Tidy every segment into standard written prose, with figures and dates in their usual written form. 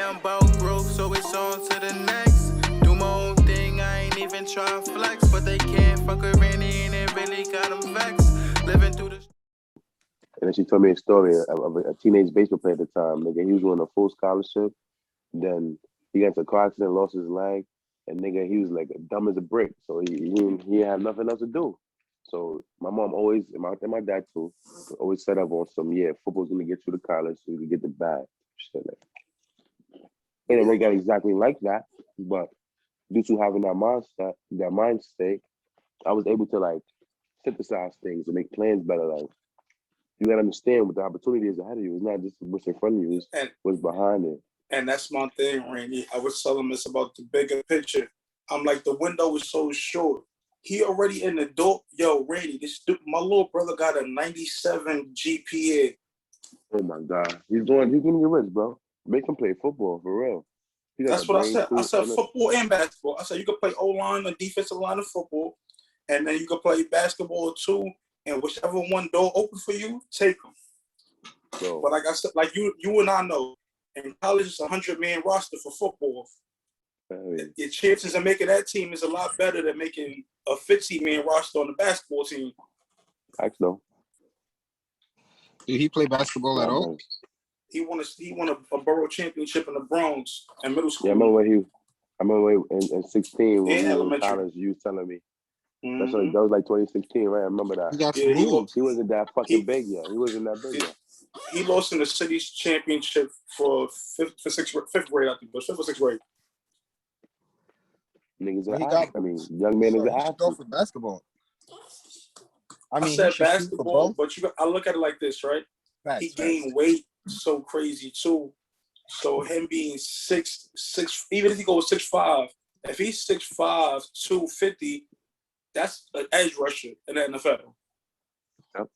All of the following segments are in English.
I'm about growth, so it's on to the next. Do my own thing, I ain't even try to flex, but they can't fuck with Randy and it really got them vexed. Living through the... And then she told me a story of a teenage baseball player at the time. Nigga, he was on a full scholarship. Then he got into a car accident, lost his leg, and nigga, he was like dumb as a brick. So he had nothing else to do. So my mom always, and my dad too, always set up on some, football's gonna get you to college so you can get the bag. Shit like that. And it really got exactly like that, but due to having that mind state, I was able to like synthesize things and make plans better. Like you gotta understand what the opportunity is ahead of you. It's not just what's in front of you, it's what's behind it. And that's my thing, Randy. I was telling this about the bigger picture. I'm like, the window is so short. He already in the door. Yo, Randy, my little brother got a 97 GPA. Oh my God. He's gonna get rich, bro. Make him play football for real. That's what I said. I said football and basketball. I said you could play O-line or defensive line of football, and then you could play basketball too, and whichever one door open for you, take them. So, but like I said, like you and I know, in college it's 100-man roster for football. Your chances of making that team is a lot better than making a 50-man roster on the basketball team. Actually, did he play basketball at all? He won a borough championship in the Bronx in middle school. Yeah, I remember in 16 when we were in college, you was telling me. Mm-hmm. That was like 2016, right? I remember that. He wasn't that fucking big yet. He wasn't that big yet. He lost in the city's championship for fifth grade, I think. But fifth or sixth grade. Niggas are young man is an athlete. Go for basketball. I said basketball, but I look at it like this, right? He gained weight so crazy too. So him being 6', even if he goes 6'5", if he's 6'5", 250, that's an edge rusher in the NFL. Yep.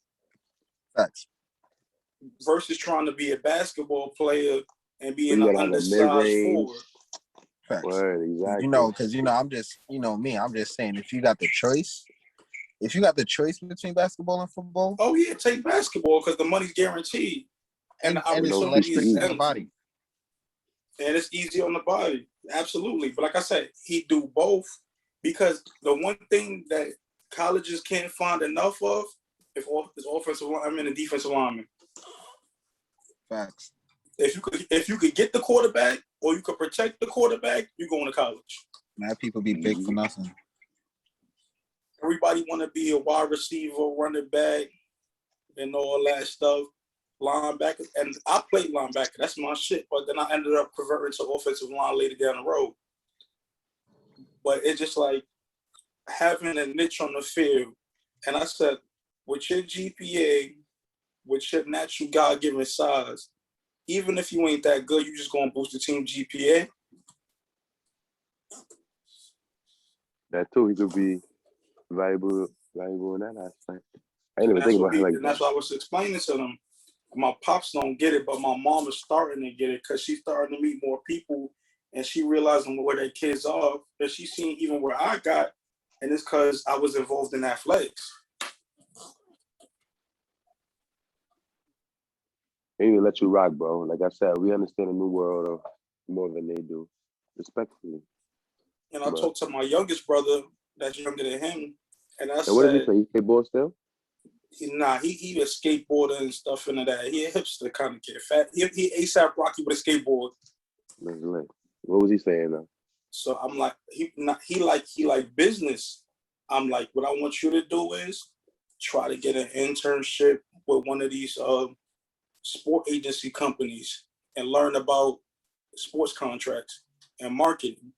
Facts. Versus trying to be a basketball player and being an undersized forward. Word, exactly. Because I'm just, I'm just saying, if you got the choice between basketball and football, oh yeah, take basketball because the money's guaranteed, and the opportunity is on the body, and it's easy on the body, absolutely. But like I said, he do both because the one thing that colleges can't find enough of is offensive lineman and defensive lineman. Facts. If you could get the quarterback or you could protect the quarterback, you're going to college. Now people be big for nothing. Everybody want to be a wide receiver, running back, and all that stuff. Linebacker, and I played linebacker. That's my shit. But then I ended up converting to offensive line later down the road. But it's just like having a niche on the field. And I said, with your GPA, with your natural God-given size, even if you ain't that good, you just gonna boost the team GPA. That too, he could be valuable in that aspect. I didn't even think about it like that. That's what I was explaining to them. My pops don't get it, but my mom is starting to get it because she's starting to meet more people and she realizing where their kids are. And she's seen even where I got, and it's because I was involved in athletics. They even let you rock, bro. Like I said, we understand the new world more than they do, respectfully. And I talked to my youngest brother that's younger than him, and I said, what does he play? He skateboard still? He a skateboarder and stuff into that. He a hipster kind of kid. Fat. He ASAP Rocky with a skateboard. What was he saying though? So I'm like, he like business. I'm like, what I want you to do is try to get an internship with one of these sport agency companies and learn about sports contracts and marketing.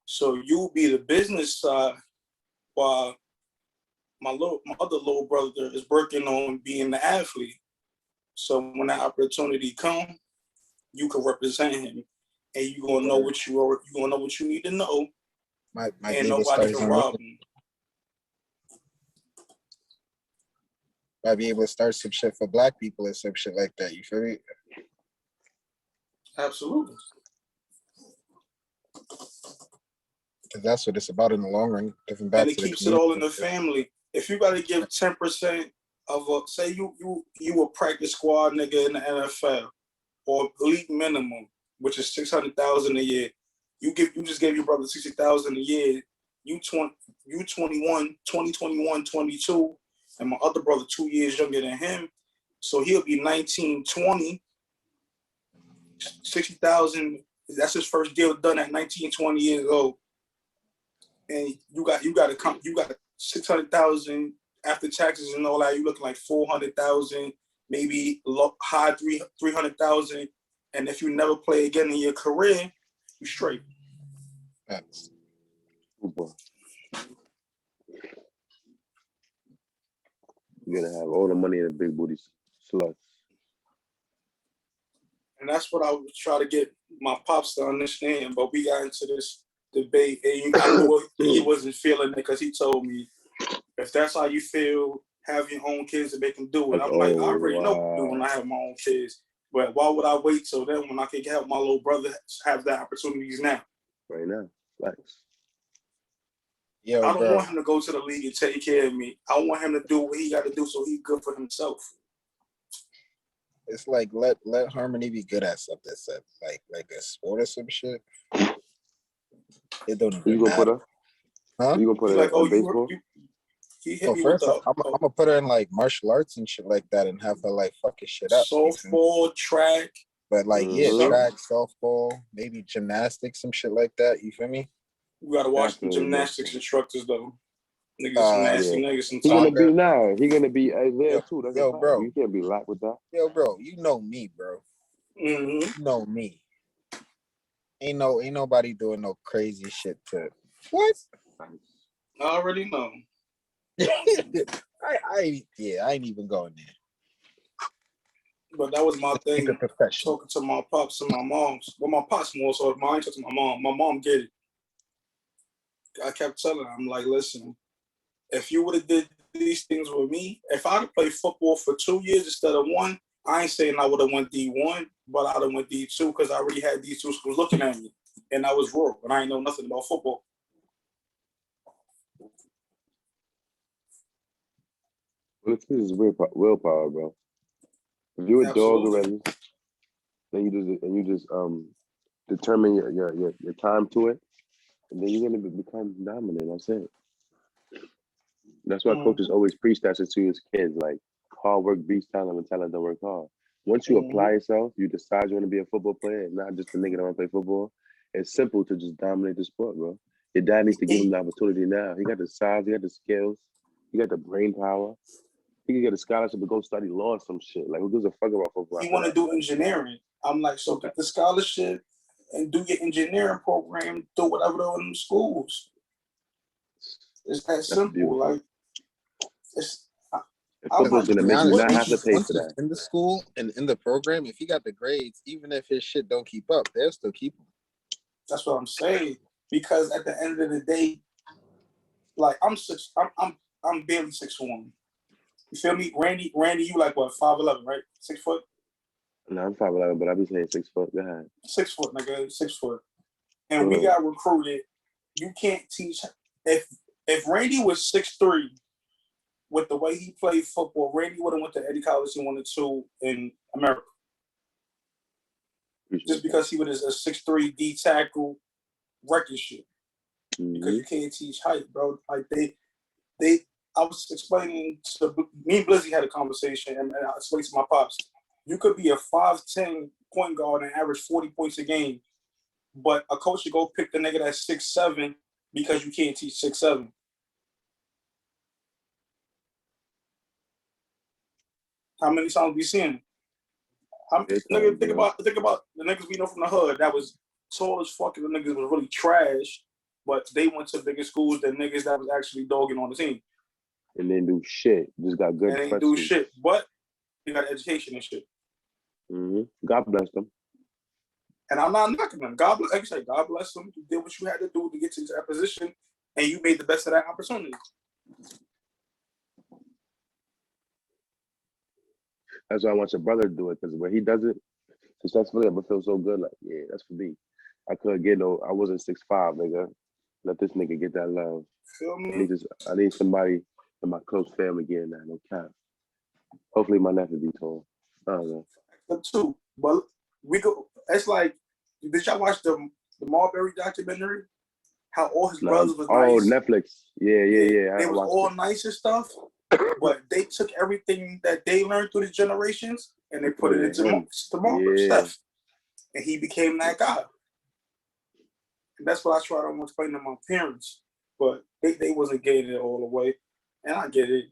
So you'll be the business side while my other little brother is working on being the athlete. So when that opportunity comes, you can represent him and you're gonna know what you need to know. And nobody can rob him. Might be able to start some shit for black people or some shit like that. You feel me? Absolutely. Because that's what it's about in the long run. Giving back and it keeps it all in the family. If you got to give 10% of say you a practice squad nigga in the NFL or league minimum, which is 600,000 a year. You just gave your brother 60,000 a year. You 21, 22, and my other brother 2 years younger than him. So he'll be 19, 20, 60,000. That's his first deal done at 19, 20 years old. And you got 600,000 after taxes and all that. You looking like 400,000, maybe high 300,000. And if you never play again in your career, you straight. That's You're gonna have all the money in the big booty sluts. And that's what I would try to get my pops to understand. But we got into this debate, and I knew he wasn't feeling it because he told me, if that's how you feel, have your own kids and make them do it. Like, I'm like, I already know what to do when I have my own kids. But why would I wait till then when I can help my little brother have the opportunities now? Right now. Thanks. yo, I don't bro. want him to go to the league and take care of me. I want him to do what he got to do so he's good for himself. It's like let Harmony be good at something, like a sport or some shit. It don't You even gonna put matter. her? Huh? You gonna put He's her like, oh, in baseball? he hit So me with first, I'm gonna put her in like martial arts and shit like that, and have her like fucking shit up. softball, track. But like, yeah, Mhm. track, softball, maybe gymnastics, some shit like that. You feel me? You got to watch the Definitely gymnastics instructors, though. Niggas nasty yeah. niggas He sometimes. gonna be now. He gonna be there Yo, too. That's yo, a fact. bro. You can't be lack with that. Yo, bro, you know me, bro. Mm-hmm. You know me. Ain't nobody doing no crazy shit to what? I already know. I ain't even going there. But that was my Keep thing. it professional. Talking to my pops and my moms. Well, my pops more so. I ain't talking to my mom. My mom get it. I kept telling her, I'm like, listen, if you would have did these things with me, if I'd have played football for 2 years instead of one, I ain't saying I would have went D1, but I'd have went D2 because I already had these two schools looking at me. And I was rural, and I ain't know nothing about football. Well, it's is willpower, bro. If you're a dog Absolutely. already, then you just determine your time to it, and then you're gonna become dominant. That's it. That's why coaches always preach that to his kids, like hard work beats talent and talent don't work hard. Once you apply yourself, you decide you want to be a football player, and not just a nigga that want to play football. It's simple to just dominate the sport, bro. Your dad needs to give him the opportunity now. He got the size, he got the skills, he got the brain power. He can get a scholarship to go study law or some shit. Like, who gives a fuck about football? He want to do engineering. I'm like, so get the scholarship and do your engineering program, do whatever they're in schools. It's that simple. Beautiful. Like, it's. Football's gonna make you not have to pay once for he's that. in the school and in the program, if he got the grades, even if his shit don't keep up, they'll still keep him. That's what I'm saying. Because at the end of the day, like I'm barely 6'1". You feel me? Randy, you like what, 5'11", right? 6 foot? No, I'm 5'11", but I be saying 6 foot. Go ahead. 6 foot, nigga, 6 foot. And we got recruited. You can't teach if Randy was 6'3", with the way he played football, Randy would have went to any college he wanted to in America. Just because he was a 6'3" D tackle record shit. Because you can't teach height, bro. Like I was explaining to me and Blizzy had a conversation, and I explained to my pops, you could be a 5'10" point guard and average 40 points a game, but a coach should go pick the nigga that's 6'7" because you can't teach 6'7". How many times we seen? Nigga, think about the niggas we know from the hood that was tall as fuck, and the niggas was really trash, but they went to bigger schools than niggas that was actually dogging on the team. And they do shit. Just got good. And they do shit, but they got education and shit. God bless them. And I'm not knocking them. God bless them. You did what you had to do to get to that position, and you made the best of that opportunity. That's why I want your brother to do it, because when he does it successfully, I'm gonna feel so good. Like, yeah, that's for me. I couldn't get no. I wasn't 6'5", nigga. Let this nigga get that love. Feel me? I need somebody in my close family getting that. No cap. Hopefully, my nephew be tall. I don't know. Too, but we go. It's like Did y'all watch the Marbury documentary? How all his Nah, brothers was oh, nice. Netflix. Yeah. They I was watched all it. nice and stuff, but they took everything that they learned through the generations and they put it into Marbury stuff, and he became that guy. And that's what I try to explain to my parents, but they wasn't getting it all the way, and I get it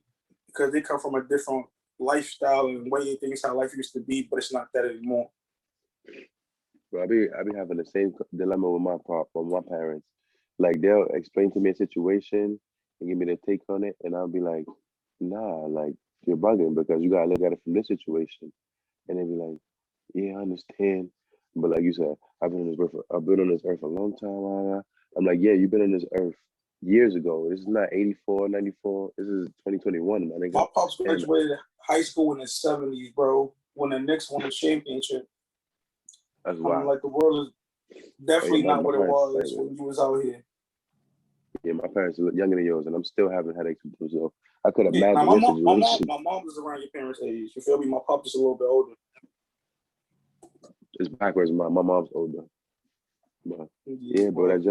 because they come from a different lifestyle and way of things how life used to be, but it's not that anymore. Bro, I be having the same dilemma with my parents. Like they'll explain to me a situation and give me their take on it, and I'll be like, nah, like you're bugging because you gotta look at it from this situation. And they be like, yeah, I understand. But like you said, I've been on this earth a long time. I'm like, yeah, you've been on this earth years ago. This is not 84, 94. This is 2021, my nigga. My pops And graduated high school in the '70s, bro. When the Knicks won the championship, that's I'm why. like, the world is Oh yeah, definitely not my what it parents was when you was out here. yeah, my parents are younger than yours, and I'm still having headaches with them. So I could Yeah, now imagine my your mom, situation. my mom is around your parents' age. You feel me? My pop is a little bit older. It's backwards. My mom's older. But Yeah, yeah, bro, but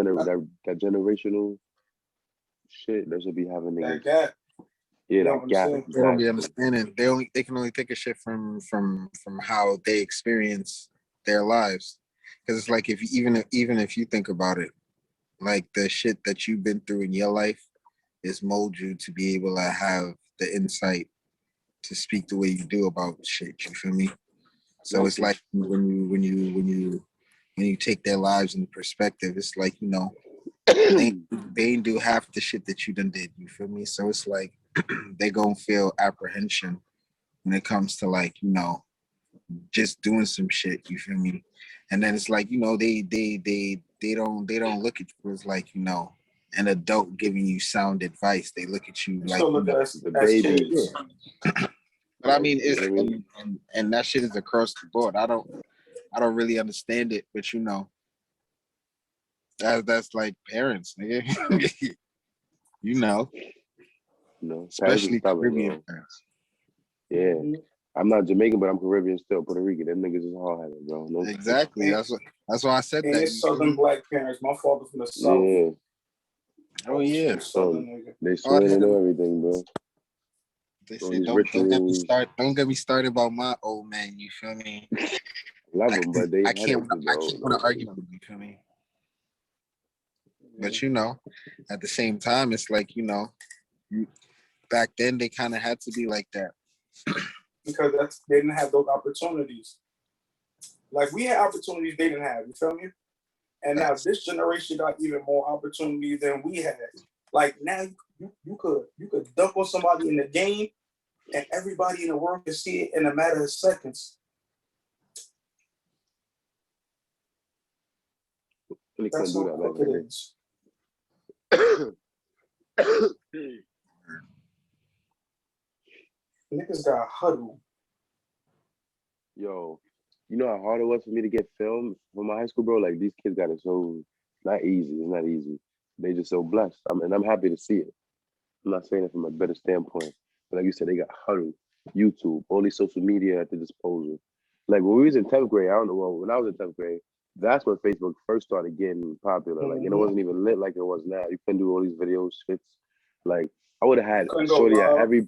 that generational shit, they should be having that niggas. gap, Yeah, you don't that gap, understand. They don't be exactly. understanding. They can only take a shit from how they experience their lives. Because it's like if you, even if you think about it, like the shit that you've been through in your life is mold you to be able to have the insight to speak the way you do about shit. You feel me? So it's like when you take their lives in perspective, it's like they ain't do half the shit that you done did. You feel me? So it's like they gonna feel apprehension when it comes to like just doing some shit. You feel me? And then it's like they don't look at you as like an adult giving you sound advice. They look at you You like still look at us The as baby, yeah. kids. But I like mean, you it's know what I mean? and that shit is across the board. I don't really understand it, but that's like parents, nigga. you know, Parents is especially stubborn, Caribbean bro. parents. Yeah, I'm not Jamaican, but I'm Caribbean still. Puerto Rican, them niggas is hard headed, bro. No, Exactly. And, That's why I said and that. it's You feel Southern me? black parents. My father from the South. yeah, Oh yeah. Southern nigga. they Hard swing and headed. everything, bro. They All say these don't get me rituals, started. Don't get me started about my old man. You feel me? love them, but they I headaches, bro. can't want to argue with them. You feel me? But at the same time, it's like back then they kind of had to be like that. Because they didn't have those opportunities. Like we had opportunities they didn't have. You feel me? And now this generation got even more opportunities than we had. Like now you could dunk on somebody in the game and everybody in the world can see it in a matter of seconds. They couldn't That's do how that back quick in it the is. day. Niggas got huddle. Yo, you know how hard it was for me to get film from my high school, bro? Like these kids got it so not easy. It's not easy. They just so blessed. And I'm happy to see it. I'm not saying it from a better standpoint. But like you said, they got Huddle, YouTube, all these social media at their disposal. Like when we was in 10th grade, I don't know, well, when I was in 10th grade, that's when Facebook first started getting popular. Like, and it Mm-hmm. wasn't even lit like it was now. You couldn't do all these videos, shits. Like, I would have had a Couldn't go shorty at live. every,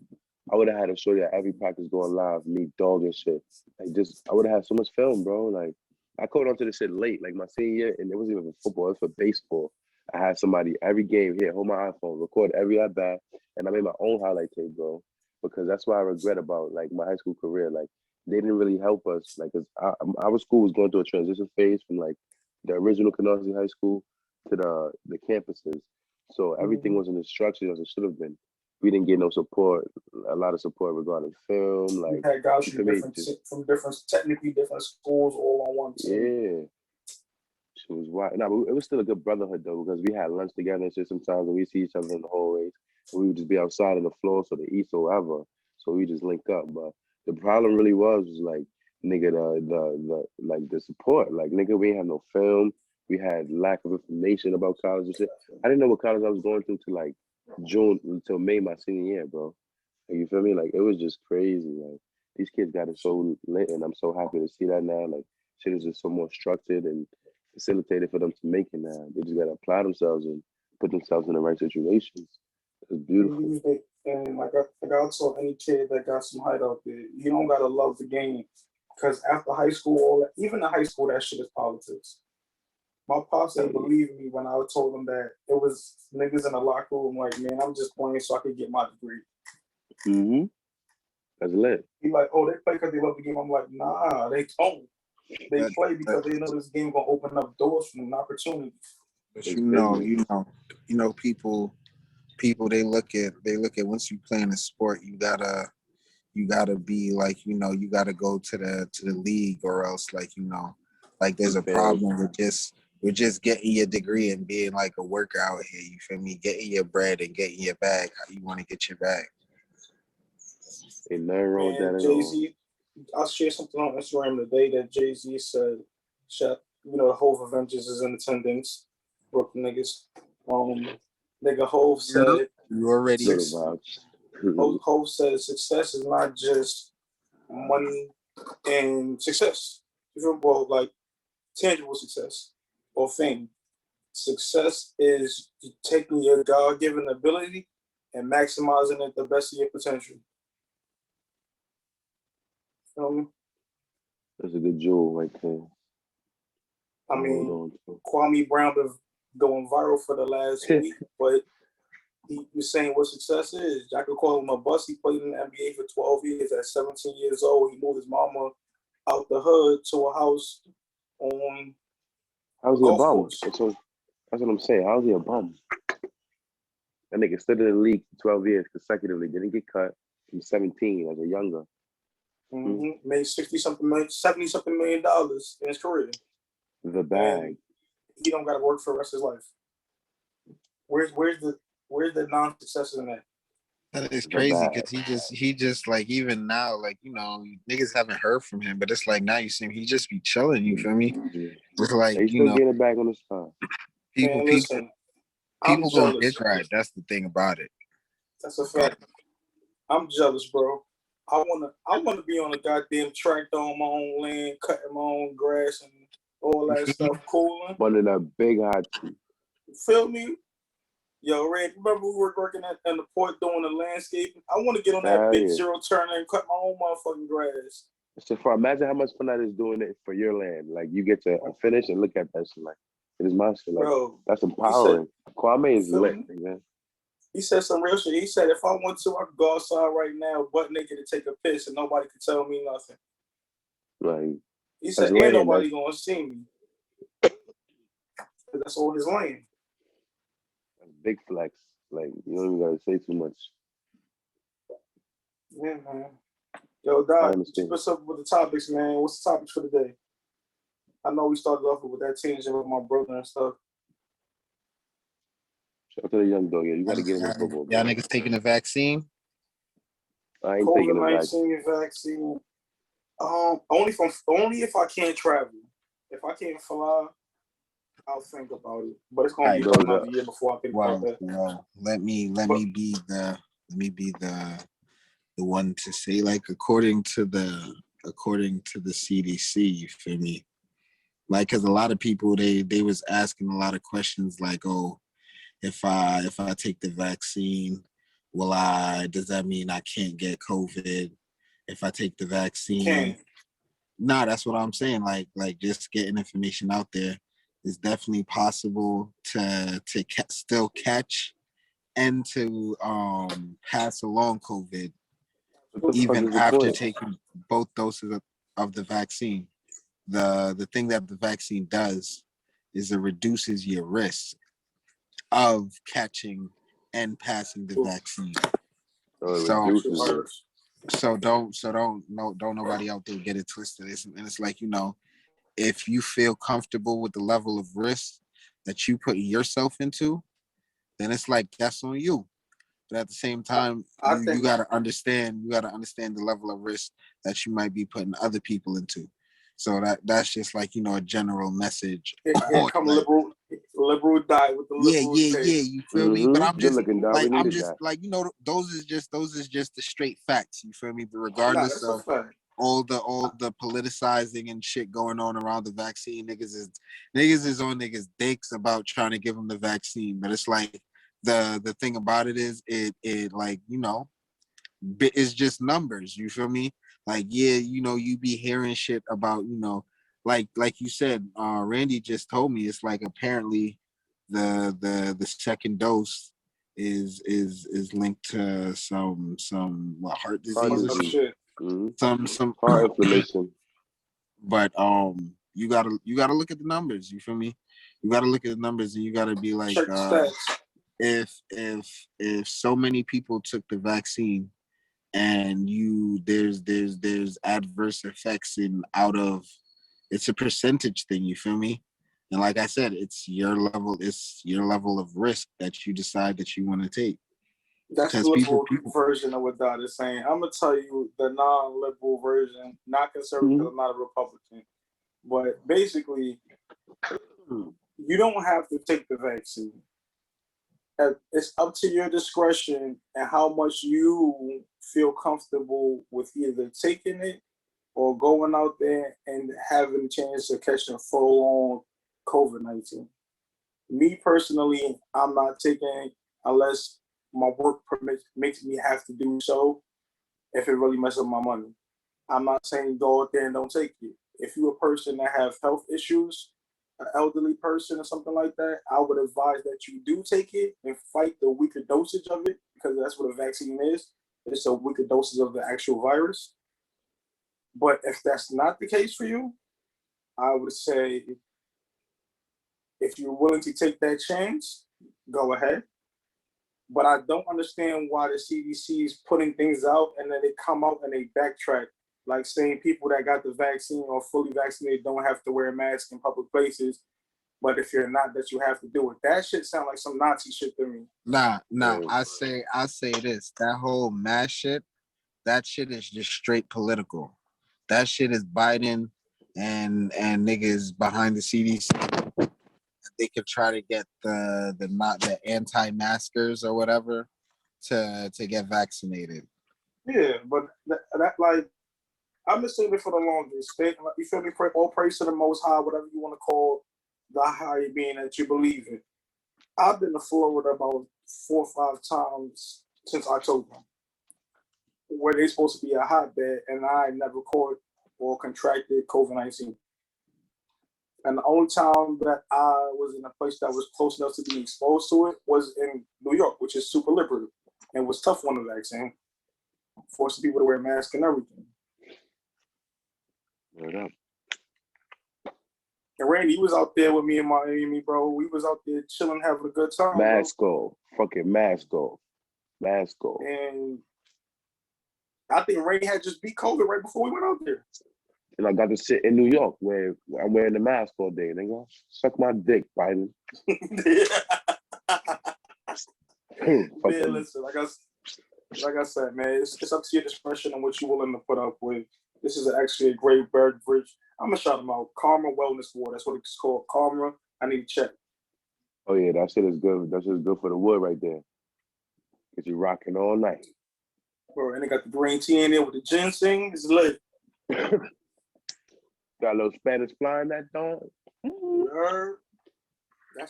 I would have had a shorty at every practice going live, me dog and shit. Like, just, I would have had so much film, bro. Like, I caught onto this shit late, like my senior year, and it wasn't even for football, it was for baseball. I had somebody every game here, hold my iPhone, record every at bat, and I made my own highlight tape, bro. Because that's what I regret about like my high school career. Like they didn't really help us. Like, cause our school was going through a transition phase from like the original Canarsie High School to the campuses. So everything Mm-hmm. wasn't as structured as it should have been. We didn't get no support, a lot of support regarding film. We Like, had guys you from feel me? Just technically different schools all on one team. yeah. She was wild. No, but it was still a good brotherhood though, because we had lunch together and shit sometimes, and we see each other in the hallways. And we would just be outside on the floor, so the east or whatever. So we just link up. But the problem really was like, nigga, the like the support. Like, nigga, we ain't have no film. We had lack of information about college and shit. I didn't know what college I was going through till like June until May my senior year, bro. Like, you feel me? Like it was just crazy. Like these kids got it so lit, and I'm so happy to see that now. Like shit is just so more structured and facilitated for them to make it now. They just gotta apply themselves and put themselves in the right situations. It's beautiful. And like I told any kid that got some height out there, you don't gotta love the game, because after high school, even in high school, that shit is politics. My pops didn't believe me when I told him that it was niggas in the locker room like, man, I'm just playing so I could get my degree. Mm-hmm. That's lit. He like, oh, they play because they love the game. I'm like, nah, they don't. They play because they know this game gonna open up doors for them, opportunities. But people they look at once you play in a sport, you gotta be like, you gotta go to the league, or else like there's a problem with just getting your degree and being like a worker out here. You feel me? Getting your bread and getting your bag. How you want to get your bag? Ain't nothing wrong with that at all. Jay-Z, I shared something on Instagram today that Jay-Z said, the whole Avengers is in attendance. Brooklyn niggas. Nigga Hove said, you already Hove said success is not just money and success. Well, like tangible success or fame. Success is taking your God-given ability and maximizing it the best of your potential. That's a good jewel right there. I mean, Kwame Brown been going viral for the last week, but he was saying what success is. I could call him a bust. He played in the NBA for 12 years. At 17 years old, he moved his mama out the hood to a house on. How's he a bum? That's what I'm saying. How's he a bum? That nigga stood in the league for 12 years consecutively. Didn't get cut from 17 as a younger. Mm-hmm. Made $70-something million in his career. The bag. And he don't got to work for the rest of his life. Where's the non-success in that? That is crazy, because he just like, even now, like, niggas haven't heard from him, but it's like now you see him, he just be chilling. You feel me? It's like, he's still getting it back on the spot. People gonna get right. That's the thing about it. That's a fact. I'm jealous, bro. I wanna be on a goddamn tractor on my own land, cutting my own grass and all that stuff, cooling. One of the big hot seats. Feel me? Yo, Red, remember we were working in the port doing the landscaping? I want to get on that big zero turner and cut my own motherfucking grass. So far, imagine how much fun that is doing it for your land. Like, you get to finish and look at that shit like, it is my shit. Like, bro, that's empowering. Kwame is lit, man. He said some real shit. He said, if I want to, I could go outside right now, butt naked, to take a piss, and nobody could tell me nothing. Like, he said, ain't nobody gonna see me. That's all his lane. Big flex. Like, you don't even gotta say too much. Yeah, man. Yo, Doc, what's up with the topics, man? What's the topics for today? I know we started off with that tangent with my brother and stuff. Shout out to the young dog. Yeah, you gotta get him in football. Y'all niggas taking the vaccine? I ain't taking the vaccine. Only if I can't travel. If I can't fly, I'll think about it. But it's gonna be another year before I think about that. Well, let me be the one to say, like, according to the CDC, you feel me? Like, because a lot of people they was asking a lot of questions like, oh, if I take the vaccine, does that mean I can't get COVID? If I take the vaccine, nah, that's what I'm saying. Like just getting information out there. It's definitely possible to still catch and to pass along COVID even after taking both doses of the vaccine. The thing that the vaccine does is it reduces your risk of catching and passing the vaccine. So don't nobody out there get it twisted. And it's like, if you feel comfortable with the level of risk that you put yourself into, then it's like, that's on you. But at the same time, you gotta understand the level of risk that you might be putting other people into. So that's just like, a general message. Come liberal die with the liberal yeah, you feel me? But I'm just like, those is just the straight facts, you feel me? But regardless of all the politicizing and shit going on around the vaccine. Niggas is on niggas' dicks about trying to give them the vaccine, but it's like the thing about it is it like, you know, it's just numbers. You feel me? Like, yeah, you know, you be hearing shit about, you know, like you said, Randy just told me it's like apparently the second dose is linked to some what, heart Heart disease or Fucked up disease. shit. some Heart inflammation. but you gotta look at the numbers. You feel me? You gotta look at the numbers and you gotta be like, Check the stats. if so many people took the vaccine and there's adverse effects in out of, it's a percentage thing. You feel me? And like I said, it's your level of risk that you decide that you want to take. That's the Because liberal people version of what Dot is saying. I'm gonna tell you the non-liberal version, not conservative because I'm not a Republican. But basically, you don't have to take the vaccine. It's up to your discretion and how much you feel comfortable with either taking it or going out there and having a chance to catch a full-on COVID-19. Me personally, I'm not taking it unless my work makes me have to do so if it really messes up my money. I'm not saying go out there and don't take it. If you're a person that have health issues, an elderly person or something like that, I would advise that you do take it and fight the weaker dosage of it, because that's what a vaccine is. It's a weaker dosage of the actual virus. But if that's not the case for you, I would say if you're willing to take that chance, go ahead. But I don't understand why the CDC is putting things out and then they come out and they backtrack, like saying people that got the vaccine or fully vaccinated don't have to wear a mask in public places. But if you're not, that you have to do it. That shit sound like some Nazi shit to me. nah. I say this. That whole mass shit, that shit is just straight political. That shit is Biden and niggas behind the CDC. They could try to get the not the anti-maskers or whatever to get vaccinated. Yeah, but that like I've been saying it for the longest. You feel me? All praise to the Most High, whatever you want to call the higher being that you believe in. I've been to Florida about 4 or 5 times since October, where they're supposed to be a hotbed, and I never caught or contracted COVID-19. And the only time that I was in a place that was close enough to be exposed to it was in New York, which is super liberal and was tough on the vaccine, forcing people to wear masks and everything. Right up. And Randy, you was out there with me in Miami, bro. We was out there chilling, having a good time. Mask off. Fucking mask off. Mask off. And I think Randy had just beat COVID right before we went out there. And I got to sit in New York where I'm wearing the mask all day. Nigga, suck my dick, Biden. Yeah, listen, like I said, man, it's up to your discretion on what you're willing to put up with. This is actually a great beverage. I'm gonna shout them out. Karma Wellness Water. That's what it's called. Karma. I need to check. Oh yeah, that shit is good. That shit is good for the wood right there. Get you rocking all night. Bro, and they got the green tea in there with the ginseng. It's lit. Got a little Spanish fly in that dog. That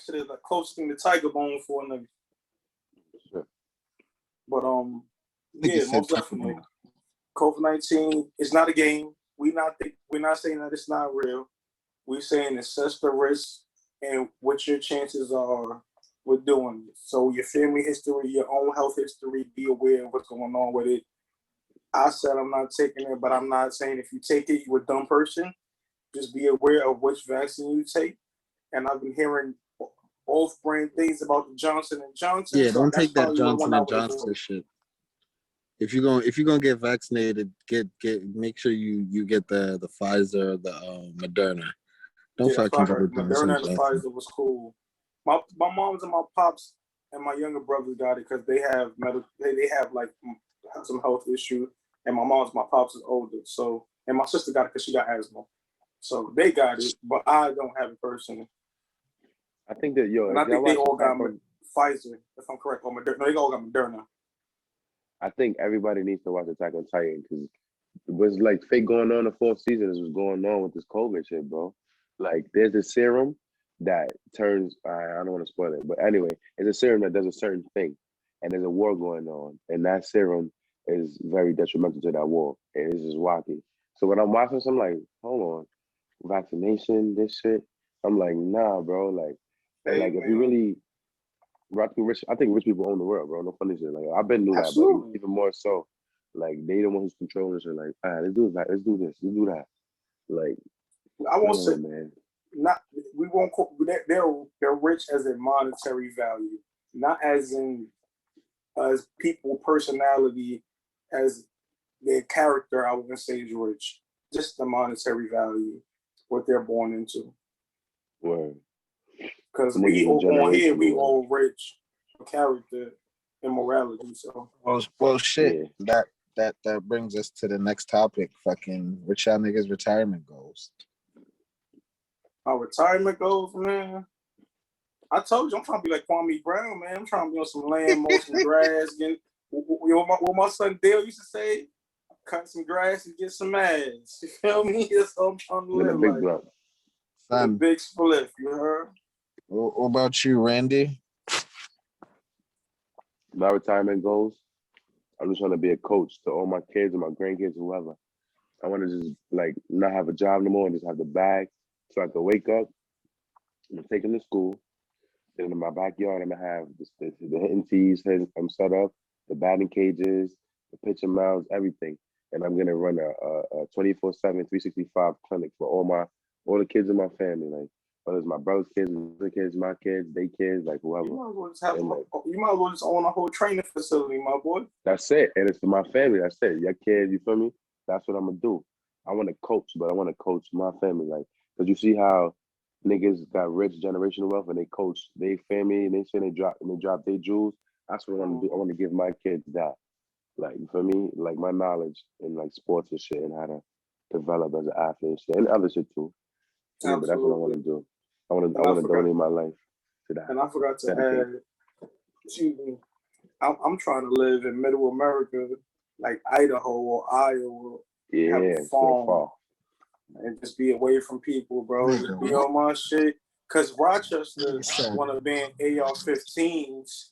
shit is like closest thing to tiger bone for a nigga. Sure. But yeah, most definitely. COVID-19 is not a game. We're not saying that it's not real. We're saying assess the risk and what your chances are with doing it. So your family history, your own health history, be aware of what's going on with it. I said I'm not taking it, but I'm not saying if you take it, you're a dumb person. Just be aware of which vaccine you take. And I've been hearing off-brand things about the Johnson and Johnson. Yeah, so don't take that Johnson and Johnson shit. If you're gonna get vaccinated, make sure you get the Pfizer or the Moderna. Don't fucking go with Moderna and Johnson. Pfizer was cool. My moms and my pops and my younger brothers got it because they have they have like some health issue, and my pops is older, so and my sister got it because she got asthma, so they got it, but I don't have it personally. I think that and I think they all got Pfizer, if I'm correct, or Moderna. No, they all got Moderna. I think everybody needs to watch Attack on Titan because was like fake going on the fourth season is what's going on with this COVID shit, bro. Like there's a serum that turns I don't want to spoil it, but anyway, it's a serum that does a certain thing. And there's a war going on. And that serum is very detrimental to that war. And it's just wacky. So when I'm watching this, I'm like, hold on, vaccination, this shit. I'm like, nah, bro. Like if you really I think rich people own the world, bro. No funny shit. Like I've been knew that, but Absolutely. even more so, like they the one who's controlling shit. Like, let's do that, let's do this, let's do that. Like, I I won't don't say know, man. not. We won't. They're rich as a monetary value, not as in as people personality, as their character. I wouldn't say is rich. Just the monetary value, what they're born into. Word. Because we Niggas is on here, we generational. all rich for character and morality. So Well, shit. Yeah. That brings us to the next topic. Fucking rich y'all niggas retirement goals. our retirement goals, man. I told you I'm trying to be like Kwame Brown, man. I'm trying to be on some land, mow some grass, what my son Dale used to say, cut some grass and get some ass. You feel me? That's what I'm trying to With a live big like. blunt. The Son, big spliff, you heard? what about you, Randy? My retirement goals. I'm just trying to be a coach to all my kids and my grandkids, whoever. I want to just like not have a job no more and just have the bag so I can wake up and take them to school. Then in my backyard, I'm gonna have the hitting tees. I'm set up, the batting cages, the pitching mounds, everything. And I'm gonna run a 24/7, 365 clinic for all the kids in my family, like whether it's my brother's kids, my kids, my kids, they kids, like whoever. You might as well just have And like you might as well just own a whole training facility, my boy. that's it. And it's for my family. That's it. Your kids, you feel me? That's what I'm gonna do. I want to coach, but I want to coach my family, like because you see how niggas got rich generational wealth and they coach their family and they say they drop their jewels. That's what I want to do. I want to give my kids that. Like you feel me? Like my knowledge in like sports and shit and how to develop as an athlete and shit and other shit too. Yeah, but that's what I want to Absolutely. do. I want And I to forgot donate my life to that. and I forgot to Dedicate. add, excuse me, I'm trying to live in middle America, like Idaho or Iowa, have a Yeah, so farm far. and just be away from people, bro. Just be Nigga, on my shit. Cause Rochester nigga said, want to ban AR-15s.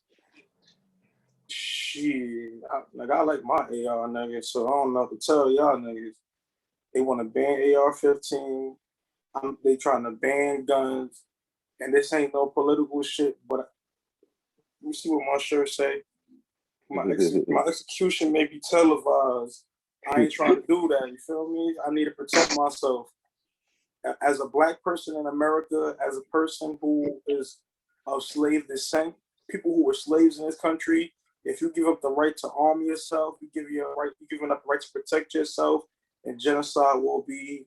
Shit, I like my AR niggas, so I don't know what to tell y'all niggas. They want to ban AR-15. They trying to ban guns, and this ain't no political shit. But you see what my shirt say? My execution may be televised. I ain't trying to do that. You feel me? I need to protect myself. As a black person in America, as a person who is of slave descent, people who were slaves in this country, if you give up the right to arm yourself, you're giving up the right to protect yourself, and genocide will be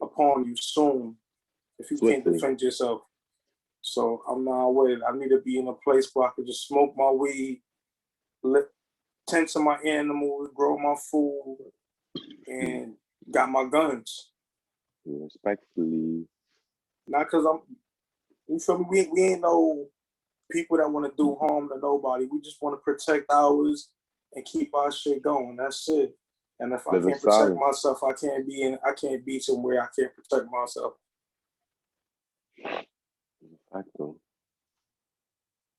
upon you soon if you can't Swiftly. defend yourself. So I'm not with it. I need to be in a place where I can just smoke my weed, tend to my animals, grow my food, and got my guns. Respectfully. Not because you feel me? We ain't no people that want to do harm to nobody. We just want to protect ours and keep our shit going. That's it. And if I can't protect myself, I can't be somewhere I can't protect myself. Facto.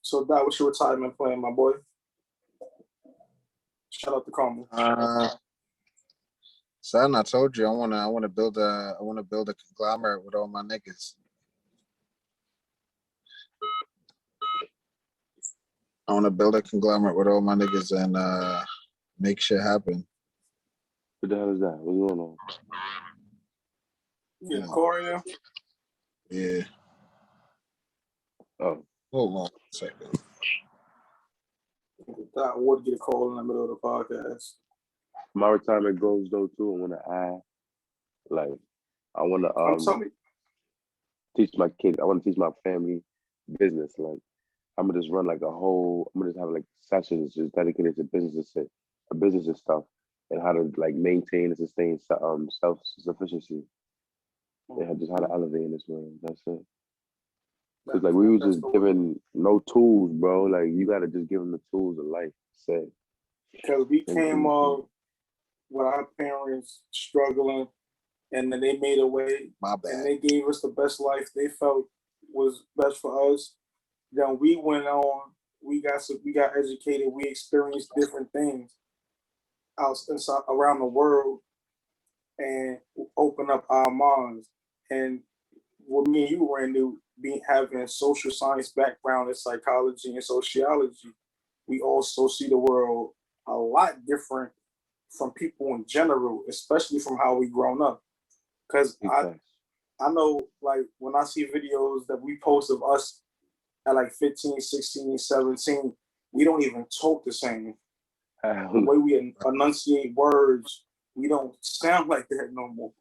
So that was your retirement plan, my boy. Shout out to Carmel. son, I told you I wanna build a conglomerate with all my niggas. I want to build a conglomerate with all my niggas and make shit happen. What the hell is that? What's going on? You get a call right now? Yeah. Oh. Hold on a second. I would get a call in the middle of the podcast. My retirement goals though too. I want to add, like, I want to teach my kids. I want to teach my family business. Like, I'm gonna just run like I'm gonna just have like sessions just dedicated to business and stuff, and how to like maintain and sustain self sufficiency. And just how to elevate in this world. That's it. Cause like we was just given no tools, bro. Like you gotta just give them the tools of life. Say. Because we came up with our parents struggling, and then they made a way, My bad. and they gave us the best life they felt was best for us. Then we went on. We got educated. We experienced different things out inside around the world, and open up our minds. And what me and you were into, being having a social science background in psychology and sociology, we also see the world a lot different from people in general, especially from how we grown up. Because I know, like, when I see videos that we post of us at like 15, 16, 17, we don't even talk the same. The way we enunciate words, we don't sound like that no more.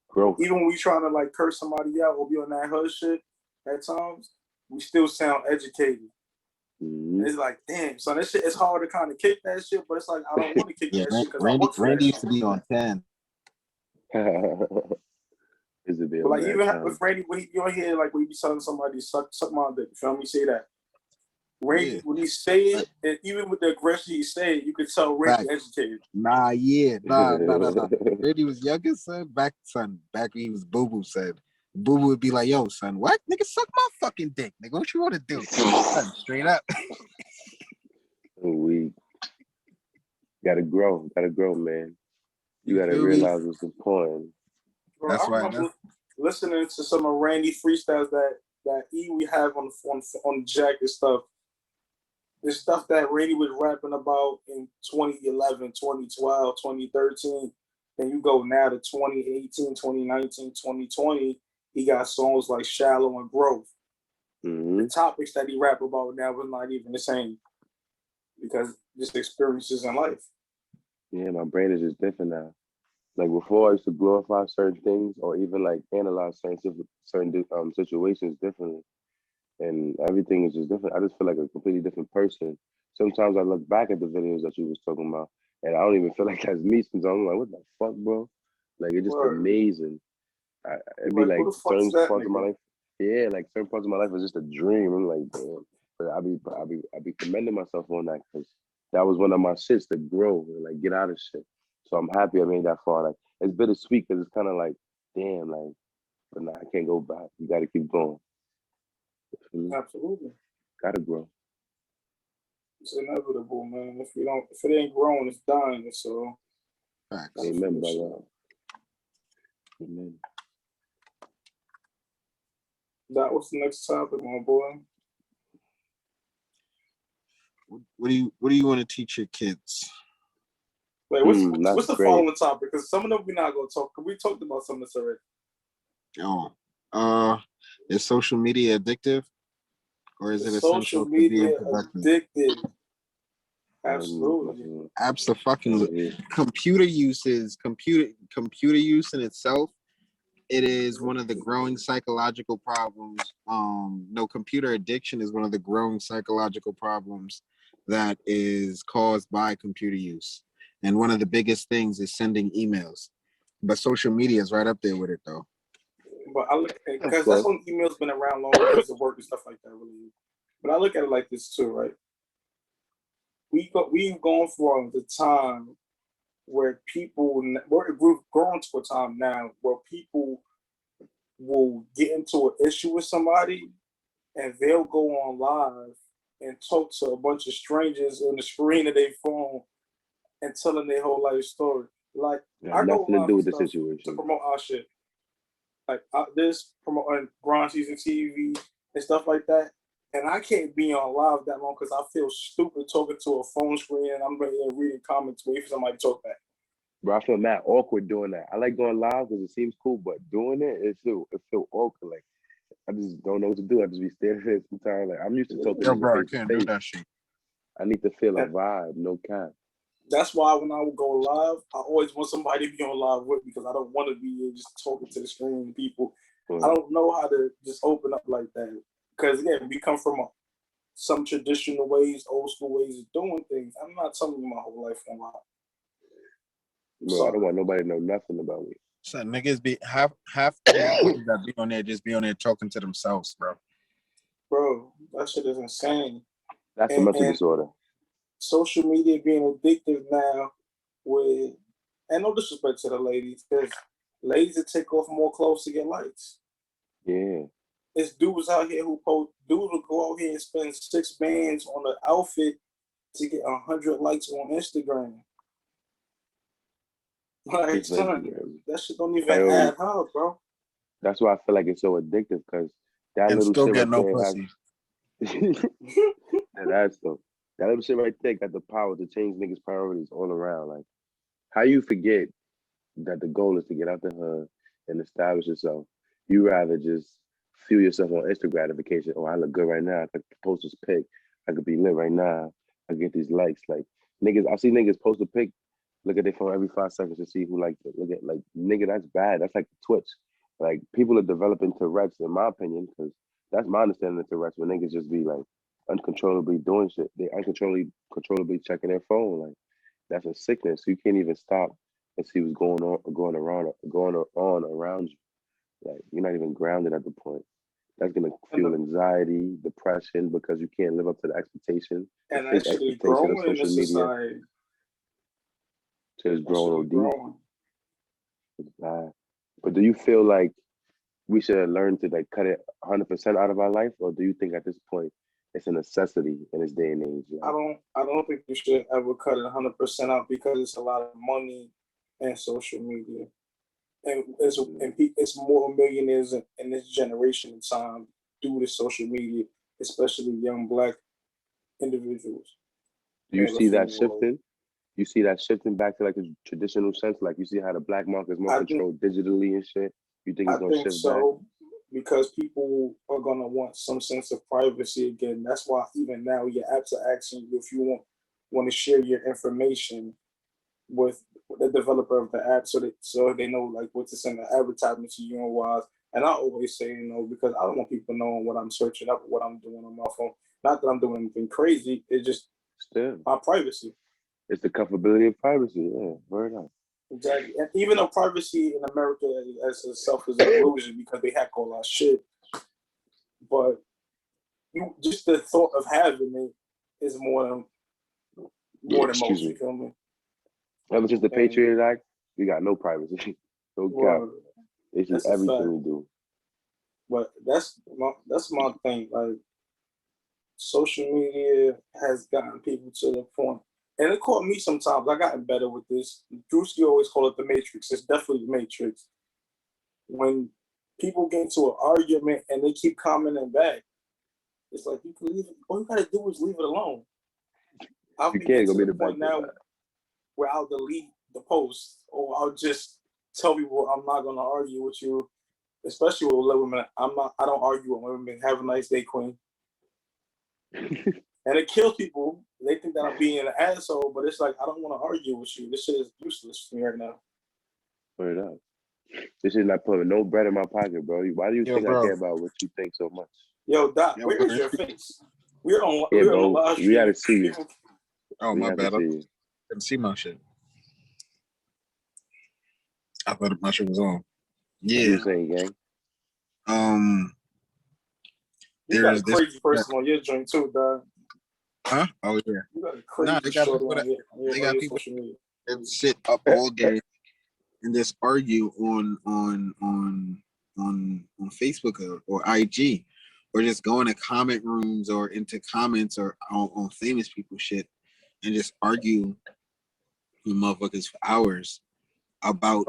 Growth. Even when we trying to like curse somebody out or be on that hood shit, at times, we still sound educated. Mm-hmm. It's like, damn, so that shit, it's hard to kind of kick that shit, but it's like, I don't want to kick that shit because I work for Randy that used to be on 10. Is it but like, even with Randy, when he on here, like when he be telling somebody, suck my dick, you feel me? Say that. Randy, when he say it, and even with the aggression he say it, you could tell Randy educated. Nah. Randy was younger, son. Back when he was Boo Boo, said. Boo Boo would be like, yo, son, what? Nigga, suck my fucking dick. Nigga, what you want to do? Son, straight up. We gotta grow, man. You gotta realize what's important. Bro, that's right. Listening to some of Randy freestyles that we have on Jack and stuff. The stuff that Randy was rapping about in 2011, 2012, 2013, then you go now to 2018, 2019, 2020, he got songs like Shallow and Growth. Mm-hmm. The topics that he rap about now was not even the same because just experiences in life. Yeah, my brain is just different now. Like before, I used to glorify certain things or even like analyze certain situations differently. And everything is just different. I just feel like a completely different person. Sometimes I look back at the videos that you was talking about, and I don't even feel like that's me. Sometimes I'm like, what the fuck, bro? Like, it's just amazing. It'd be like certain parts of my life. Yeah, like certain parts of my life was just a dream. I'm like, damn. But I be commending myself on that because that was one of my shits to grow and like get out of shit. So I'm happy I made that far. Like, it's bittersweet because it's kind of like, damn, like, but nah, I can't go back. You got to keep going. Absolutely. Gotta grow. It's inevitable, man. If it ain't growing, it's dying. So, amen, brother. Amen. That was the next topic, my boy. What do you want to teach your kids? Wait, what's the following topic? Because some of them we're not gonna talk. We talked about some of this already. Is social media addictive? Or is it essential social media addictive? Absolutely. Absolutely. Computer use in itself. It is one of the growing psychological problems. Computer addiction is one of the growing psychological problems that is caused by computer use. And one of the biggest things is sending emails. But social media is right up there with it, though. But I look at because that's when emails been around longer because of work and stuff like that, really. But I look at it like this too, right? We've gone from the time where we've grown to a time now where people will get into an issue with somebody and they'll go on live and talk to a bunch of strangers on the screen of their phone and telling their whole life story. Like, I go nothing to do with the situation to promote our shit. Like this promoting Grind Season TV and stuff like that. And I can't be on live that long because I feel stupid talking to a phone screen and I'm reading comments waiting for somebody to talk back. Bro, I feel mad awkward doing that. I like going live because it seems cool, but doing it feel awkward. Like, I just don't know what to do. I just be staring at it sometimes. Like, I'm used to talking to bro, I can't do that shit. I need to feel a vibe, no cap. That's why when I would go live, I always want somebody to be on live with me because I don't want to be just talking to the screen and people. I don't know how to just open up like that. Because again, we come from some traditional ways, old school ways of doing things. I'm not telling you my whole life on live. Bro, I don't want nobody to know nothing about me. So niggas be half that be on there just be on there talking to themselves, bro. Bro, that shit is insane. That's a mental disorder. social media being addictive now with, and no disrespect to the ladies, because ladies that take off more clothes to get likes. Yeah. It's dudes out here who post, dudes will go out here and spend $6 bands on an outfit to get 100 likes on Instagram. Like, son, that shit don't even add up, bro. That's why I feel like it's so addictive, because that And little still shit get right no there pussy. that's though. That little shit right there got the power to change niggas' priorities all around. Like, how you forget that the goal is to get out the hood and establish yourself. You rather just feel yourself on instant gratification. Oh, I look good right now. I could post this pic. I could be lit right now. I get these likes. Like, niggas, I see niggas post a pic, look at their phone every 5 seconds to see who liked it. Look at, like, nigga, that's bad. That's like Twitch. Like, people are developing Tourette's, in my opinion, because that's my understanding of Tourette's, when niggas just be like uncontrollably doing shit. They uncontrollably checking their phone. Like, that's a sickness. You can't even stop and see what's going on around you. Like, you're not even grounded at the point. That's gonna fuel anxiety, depression, because you can't live up to the expectation, and the fake actually expectation of growing in social this media. society. Just growing OD. Growing. It's bad. But do you feel like we should have learned to like cut it 100% out of our life, or do you think at this point it's a necessity in this day and age? Like, I don't think you should ever cut it 100% out, because it's a lot of money and social media, and it's more millionaires in this generation of time due to social media, especially young Black individuals. do you see that shifting? You see that shifting back to like a traditional sense? Like, you see how the black market is more controlled digitally and shit? You think it's gonna shift back? Because people are gonna want some sense of privacy again. That's why even now your apps are asking you if you want to share your information with the developer of the app, so they know like what to send an advertisement to you and why. And I always say, because I don't want people knowing what I'm searching up, what I'm doing on my phone. Not that I'm doing anything crazy. It's just my privacy. It's the comfortability of privacy. Yeah, very nice. Exactly. And even though privacy in America as itself is an illusion because they hack all our shit, but just the thought of having it is more than most. You feel me? Ever since the Patriot Act, we got no privacy. No cap. It's just everything we do. But that's my thing. Like, social media has gotten people to the point. And it caught me sometimes. I gotten better with this. Drewski always call it the Matrix. It's definitely the Matrix. When people get into an argument and they keep commenting back, it's like, you can leave it. All you gotta do is leave it alone. I'll be getting to the point now where I'll delete the post, or I'll just tell people I'm not gonna argue with you, especially with women. I don't argue with women. Have a nice day, queen. And it kills people. They think that I'm being an asshole, but it's like, I don't want to argue with you. This shit is useless for me right now. Put it up. This is not putting no bread in my pocket, bro. Why do you think I care about what you think so much? Yo, Doc, where is your face? We're on live stream. We gotta see you. Oh, my bad. I couldn't see my shit. I thought my shit was on. Yeah. What you saying, gang? You got a crazy person on your joint too, Doc. Huh? Oh yeah. You got a crazy they got people that sit up all day and just argue on Facebook or IG, or just go into comment rooms or into comments or on famous people shit and just argue with motherfuckers for hours about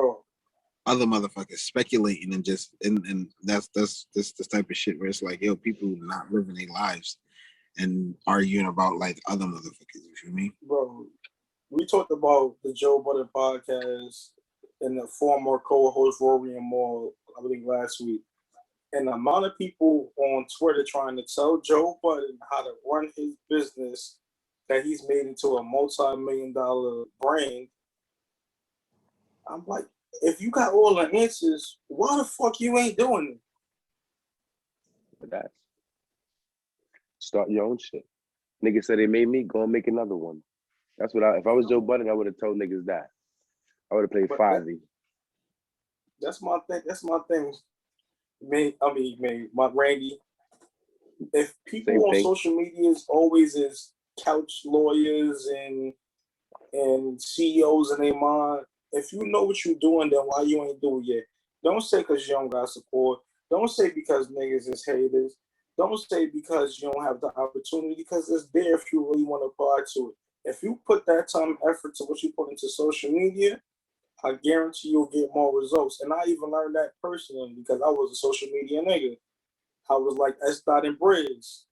other motherfuckers, speculating and just and that's this type of shit where it's like, yo, people not living their lives and arguing about like other motherfuckers. You feel me, bro? We talked about the Joe Budden podcast and the former co-host Rory and Maul, I believe, last week. And the amount of people on Twitter trying to tell Joe Budden how to run his business that he's made into a multi-million-dollar brand. I'm like, if you got all the answers, why the fuck you ain't doing it? That. Start your own shit. Niggas said they made me, go and make another one. That's what if I was Joe Budden, I would have told niggas that. I would have played 5e. That's my thing. That's my thing. My Randy. If people on social media always is couch lawyers and CEOs in their mind. If you know what you're doing, then why you ain't do it yet? Don't say because you don't got support. Don't say because niggas is haters. Don't say because you don't have the opportunity, because it's there if you really want to apply to it. If you put that time and effort to what you put into social media, I guarantee you'll get more results. And I even learned that personally because I was a social media nigga. I was like S. Dot and Briggs.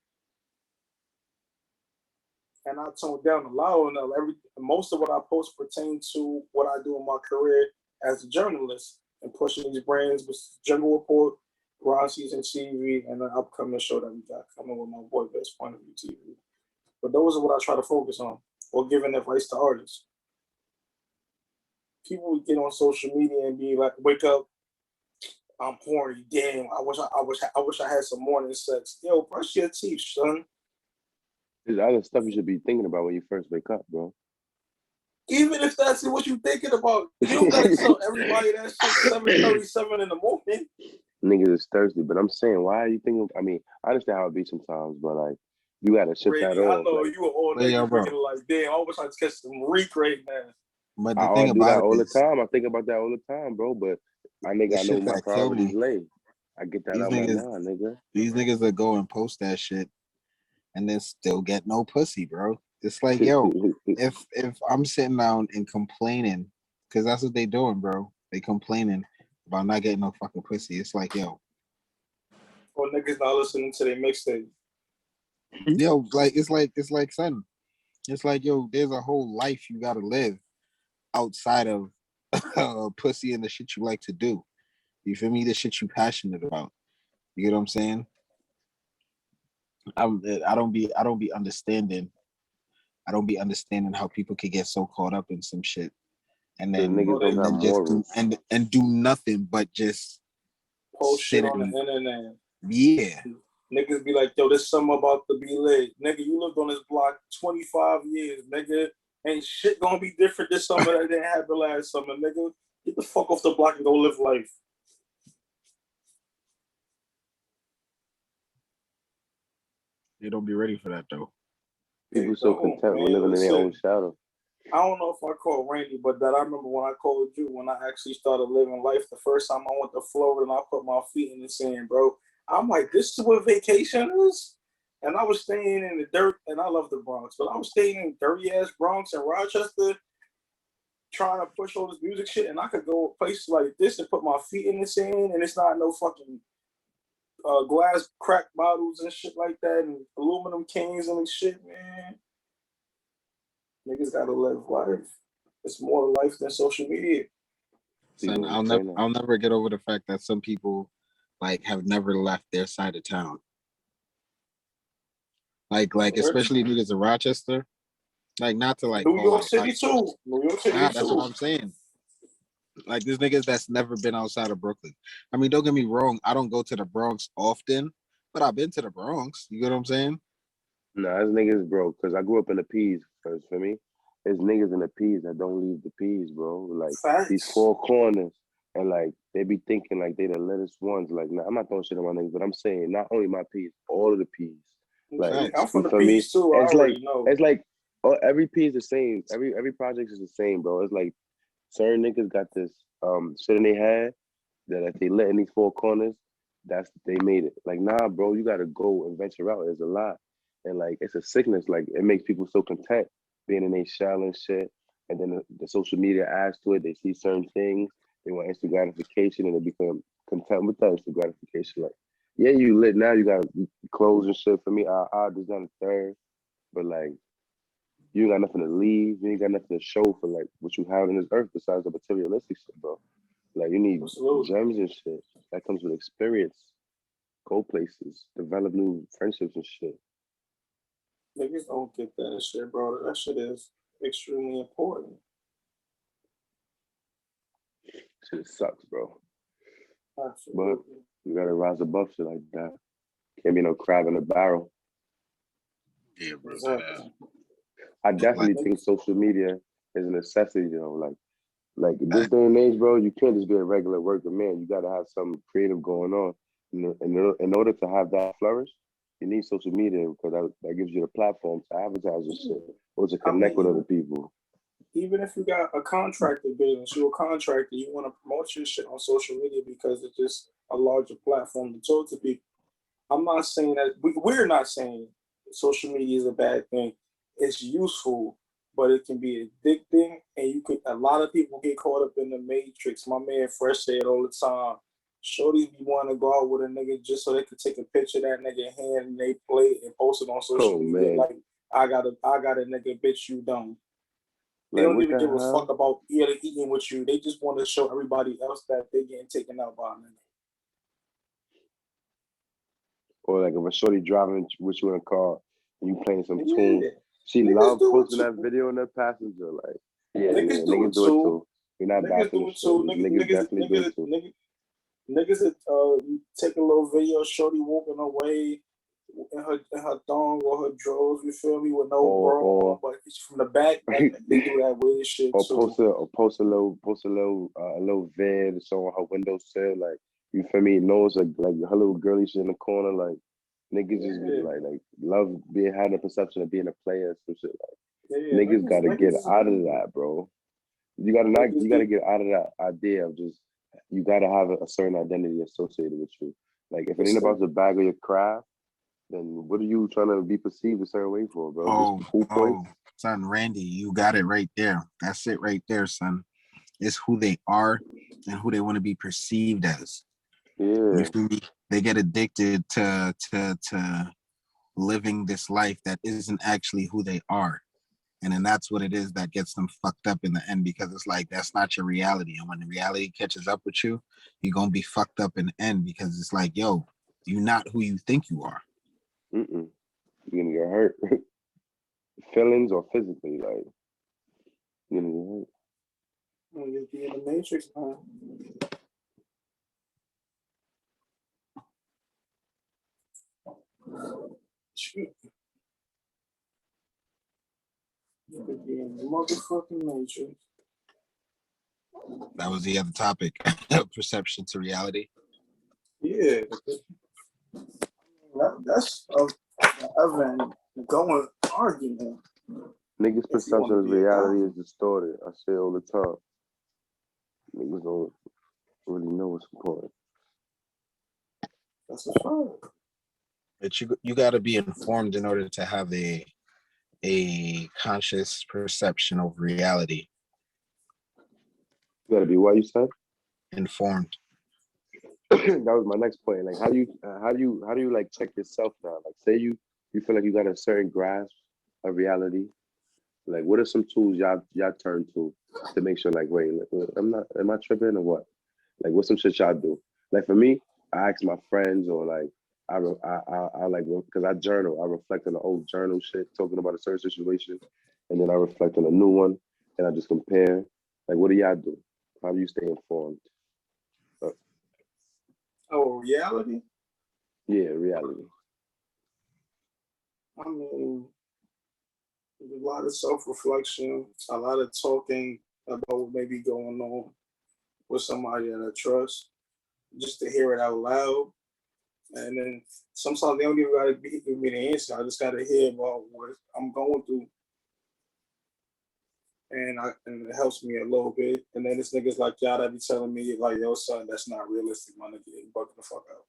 And I toned down a lot on most of what I post pertain to what I do in my career as a journalist and pushing these brands with Jungle Report, Grind Season TV, and an upcoming show that we got coming with my boy Best Point of View TV. But those are what I try to focus on, or giving advice to artists. People would get on social media and be like, "Wake up, I'm horny. Damn, I wish I had some morning sex." Yo, brush your teeth, son. There's other stuff you should be thinking about when you first wake up, bro. Even if that's what you're thinking about, you don't gotta tell everybody that shit 7:37 in the morning. Niggas is thirsty, but I'm saying, why are you thinking? I mean, I understand how it be sometimes, but like, you gotta shit that Really, I off. know Like, you were all niggas thinking like, damn, I wish I could catch some reek right now. But the I thing do that about all it the is, time. I think about that all the time, bro. But I the know shit my that kill priorities me, late. I get that these out my niggas, mind, nigga. these niggas that go and post that shit and then still get no pussy, bro. It's like, yo, if I'm sitting down and complaining, because that's what they doing, bro. They complaining about not getting no fucking pussy. It's like, yo, Or niggas not listening to their mixtape. yo, like it's like son. It's like, yo, there's a whole life you gotta live outside of pussy and the shit you like to do. You feel me? The shit you passionate about. You get what I'm saying? I don't be understanding. I don't be understanding how people could get so caught up in some shit and The then niggas don't got just do morals. and do nothing but just Post shit sit on and the internet. yeah. Niggas be like, yo, this summer about to be lit. Nigga, you lived on this block 25 years, nigga. Ain't shit gonna be different this summer that didn't happen last summer, nigga. Get the fuck off the block and go live life. They don't be ready for that though. People Hey, so don't, content with man. living in their own Listen, shadow. I don't know if I called Randy, but that I remember when I called you, when I actually started living life, the first time I went to Florida and I put my feet in the sand, bro. I'm like, this is what vacation is? And I was staying in the dirt, and I love the Bronx, but I was staying in dirty ass Bronx and Rochester, trying to push all this music shit, and I could go places like this and put my feet in the sand, and it's not no fucking glass crack bottles and shit like that, and aluminum cans and shit, man. Niggas gotta live life. It's more life than social media. Son, People say that. I'll never get over the fact that some people like have never left their side of town. Like especially niggas in Rochester. Like not to like New call York out City too. New York City nah, that's what too. I'm saying. Like there's niggas that's never been outside of Brooklyn. I mean, don't get me wrong, I don't go to the Bronx often, but I've been to the Bronx. You get what I'm saying? Nah, as niggas, bro, because I grew up in the P's first, for me. It's niggas in the P's that don't leave the P's, bro. Like, these Facts. four corners. And, like, they be thinking like they the latest ones. Like, nah, I'm not throwing shit on my niggas, but I'm saying not only my P's, all of the P's. Like, Facts. I'm from you the feel me? P's too. I already know. It's like every P is the same. Every project is the same, bro. It's like certain niggas got this shit in their head that if they let in these four corners, they made it. Like, nah, bro, you gotta go and venture out. There's a lot. And like it's a sickness. Like it makes people so content being in their shell and shit. And then the social media adds to it. They see certain things. They want instant gratification and they become content with that instant gratification. Like, yeah, you lit now, you got clothes and shit for me. I just done a third. But like you ain't got nothing to leave. You ain't got nothing to show for like what you have in this earth besides the materialistic shit, bro. Like you need Absolutely. gems and shit. That comes with experience. Go places, develop new friendships and shit. Niggas don't get that shit, bro. That shit is extremely important. Shit sucks, bro. But Absolutely. you gotta rise above shit like that. Can't be no crab in a barrel. Yeah, bro. Exactly. I Like definitely think social media is a necessity, though. Like this day and age, bro, you can't just be a regular worker man. You gotta have something creative going on. In order to have that flourish, You need social media because that gives you the platform to advertise your shit or to connect with other people. Even if you got a contractor business, you're a contractor, you want to promote your shit on social media because it's just a larger platform to talk to people. I'm not saying that we're not saying social media is a bad thing. It's useful, but it can be addicting, and a lot of people get caught up in the matrix. My man Fresh say it all the time. Shorties be wanting to go out with a nigga just so they could take a picture of that nigga hand and they play it and post it on social media. Man. Like I got a nigga, bitch, you dumb. They don't even give a fuck about eating with you. They just want to show everybody else that they're getting taken out by a nigga. Or like if a shorty driving with you in a car and you playing some tune, she loves posting that video in the passenger. Like, niggas do it too. You're not backing the shorty. Niggas definitely do it too. Niggas take a little video, shorty walking away in her thong or her drawers, you feel me, with no bra, but it's from the back. They do that weird shit too. Post a little vid showing her windowsill, like, you feel me? Knows like her little girly shit in the corner, like niggas just be like love having the perception of being a player, some shit like. Niggas gotta get out of that, bro. You gotta get out of that idea of just you gotta have a certain identity associated with you. Like if it ain't about the bag of your craft, then what are you trying to be perceived a certain way for, bro? Son, Randy, you got it right there. That's it right there, son. It's who they are and who they want to be perceived as. Yeah. You feel me? They get addicted to living this life that isn't actually who they are. And then that's what it is that gets them fucked up in the end, because it's like, that's not your reality. And when the reality catches up with you, you're going to be fucked up in the end, because it's like, yo, you're not who you think you are. You're going to get hurt. Feelings or physically, like, you're going to get hurt. I'm just be in the matrix, man. Shit. You could be in the motherfucking matrix. That was the other topic. Perception to reality. Yeah. That's an going argument. Niggas' perception of reality is distorted. I say all the time. Niggas don't really know what's important. That's a fact. But you got to be informed in order to have a conscious perception of reality. You got to be what you said? Informed. That was my next point. Like, how do you like check yourself now? Like, say you feel like you got a certain grasp of reality. Like, what are some tools y'all turn to make sure, like, wait, am I tripping or what? Like, what's some shit y'all do? Like, for me, I ask my friends, or like, I like, because I journal. I reflect on the old journal shit, talking about a certain situation, and then I reflect on a new one, and I just compare. Like, what do y'all do? How do you stay informed? Reality? Yeah, reality. I mean, a lot of self-reflection, a lot of talking about what may be going on with somebody that I trust, just to hear it out loud. And then sometimes they don't even gotta give me the answer. I just gotta hear about what I'm going through. And it helps me a little bit. And then this nigga's like, y'all that be telling me, like, yo, son, that's not realistic, my nigga. You bugging the fuck out.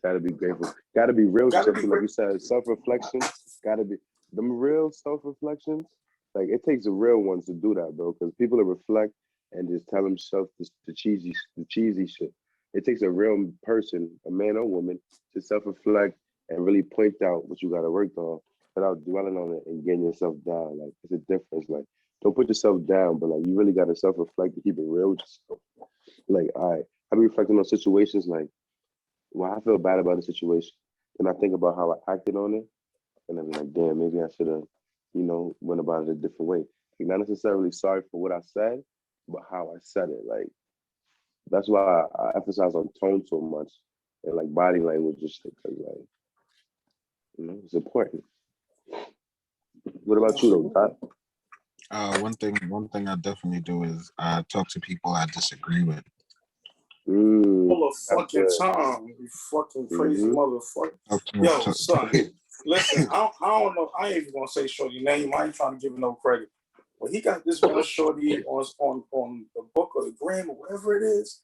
Gotta be grateful. Gotta be real. Like you said, self-reflection. Gotta be them real self-reflections. Like, it takes a real one to do that, bro. Because people that reflect and just tell themselves the cheesy shit. It takes a real person, a man or woman, to self-reflect and really point out what you gotta work on without dwelling on it and getting yourself down. Like, it's a difference. Like, don't put yourself down, but like, you really gotta self-reflect to keep it real with yourself. Like, all right, I be reflecting on situations like, well, I feel bad about the situation, and I think about how I acted on it, and I'm like, damn, maybe I should have, went about it a different way. Like, not necessarily sorry for what I said, but how I said it. Like, that's why I emphasize on tone so much and like body language and shit, because like, it's important. What about you though, Dot? One thing I definitely do is talk to people I disagree with. Hold That's motherfucking good. time. You fucking crazy motherfucker. Okay, Yo, so son, listen, I don't know. I ain't even gonna say shorty name. I ain't trying to give him no credit. But he got this one shorty on the book or the gram or whatever it is,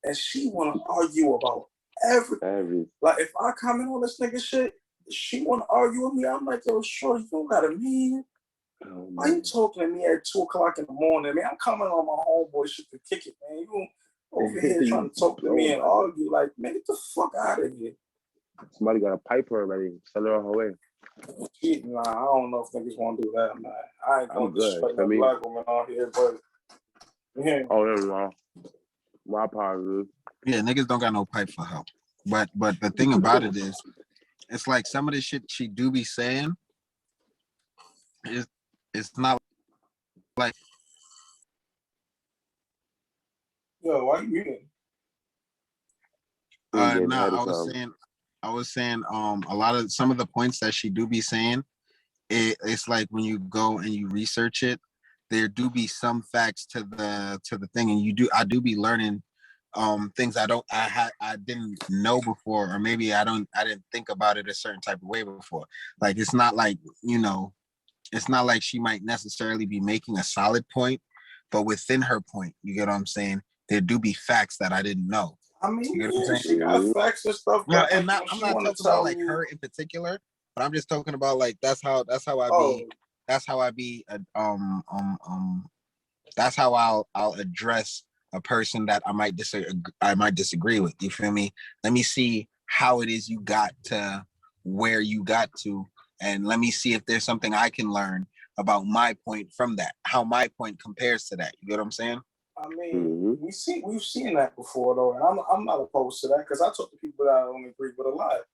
and she wanna argue about everything. Like if I comment on this nigga shit, she wanna argue with me. I'm like, yo, shorty, you don't got a man. Why you talking to me at 2:00 in the morning, man? I'm coming on my homeboy shit to kick it, man. You over here trying to talk to me and argue, like, man, get the fuck out of here. Somebody got a pipe her already. Send her on her way. Nah, I don't know if niggas want to do that, man. I ain't gonna disrespect no me. black woman out here, but yeah. Oh no. My apologies. yeah, niggas don't got no pipe for help. But the thing about it is, it's like some of the shit she do be saying it's not like Yo, why you muting? I was saying a lot of some of the points that she do be saying, it's like when you go and you research it, there do be some facts to the thing, and I do be learning things I didn't know before, or maybe I didn't think about it a certain type of way before. Like it's not like, it's not like she might necessarily be making a solid point, but within her point, you get what I'm saying? There do be facts that I didn't know. I mean, you get what I'm saying? She got facts and stuff. No, But and like, I'm not talking about like her in particular, but I'm just talking about like that's how I be that's how I'll address a person that I might disagree with. You feel me? Let me see how it is you got to where you got to, and let me see if there's something I can learn about my point from that, how my point compares to that. You get what I'm saying? I mean, we've seen that before though, and I'm not opposed to that because I talk to people that I don't agree with a lot.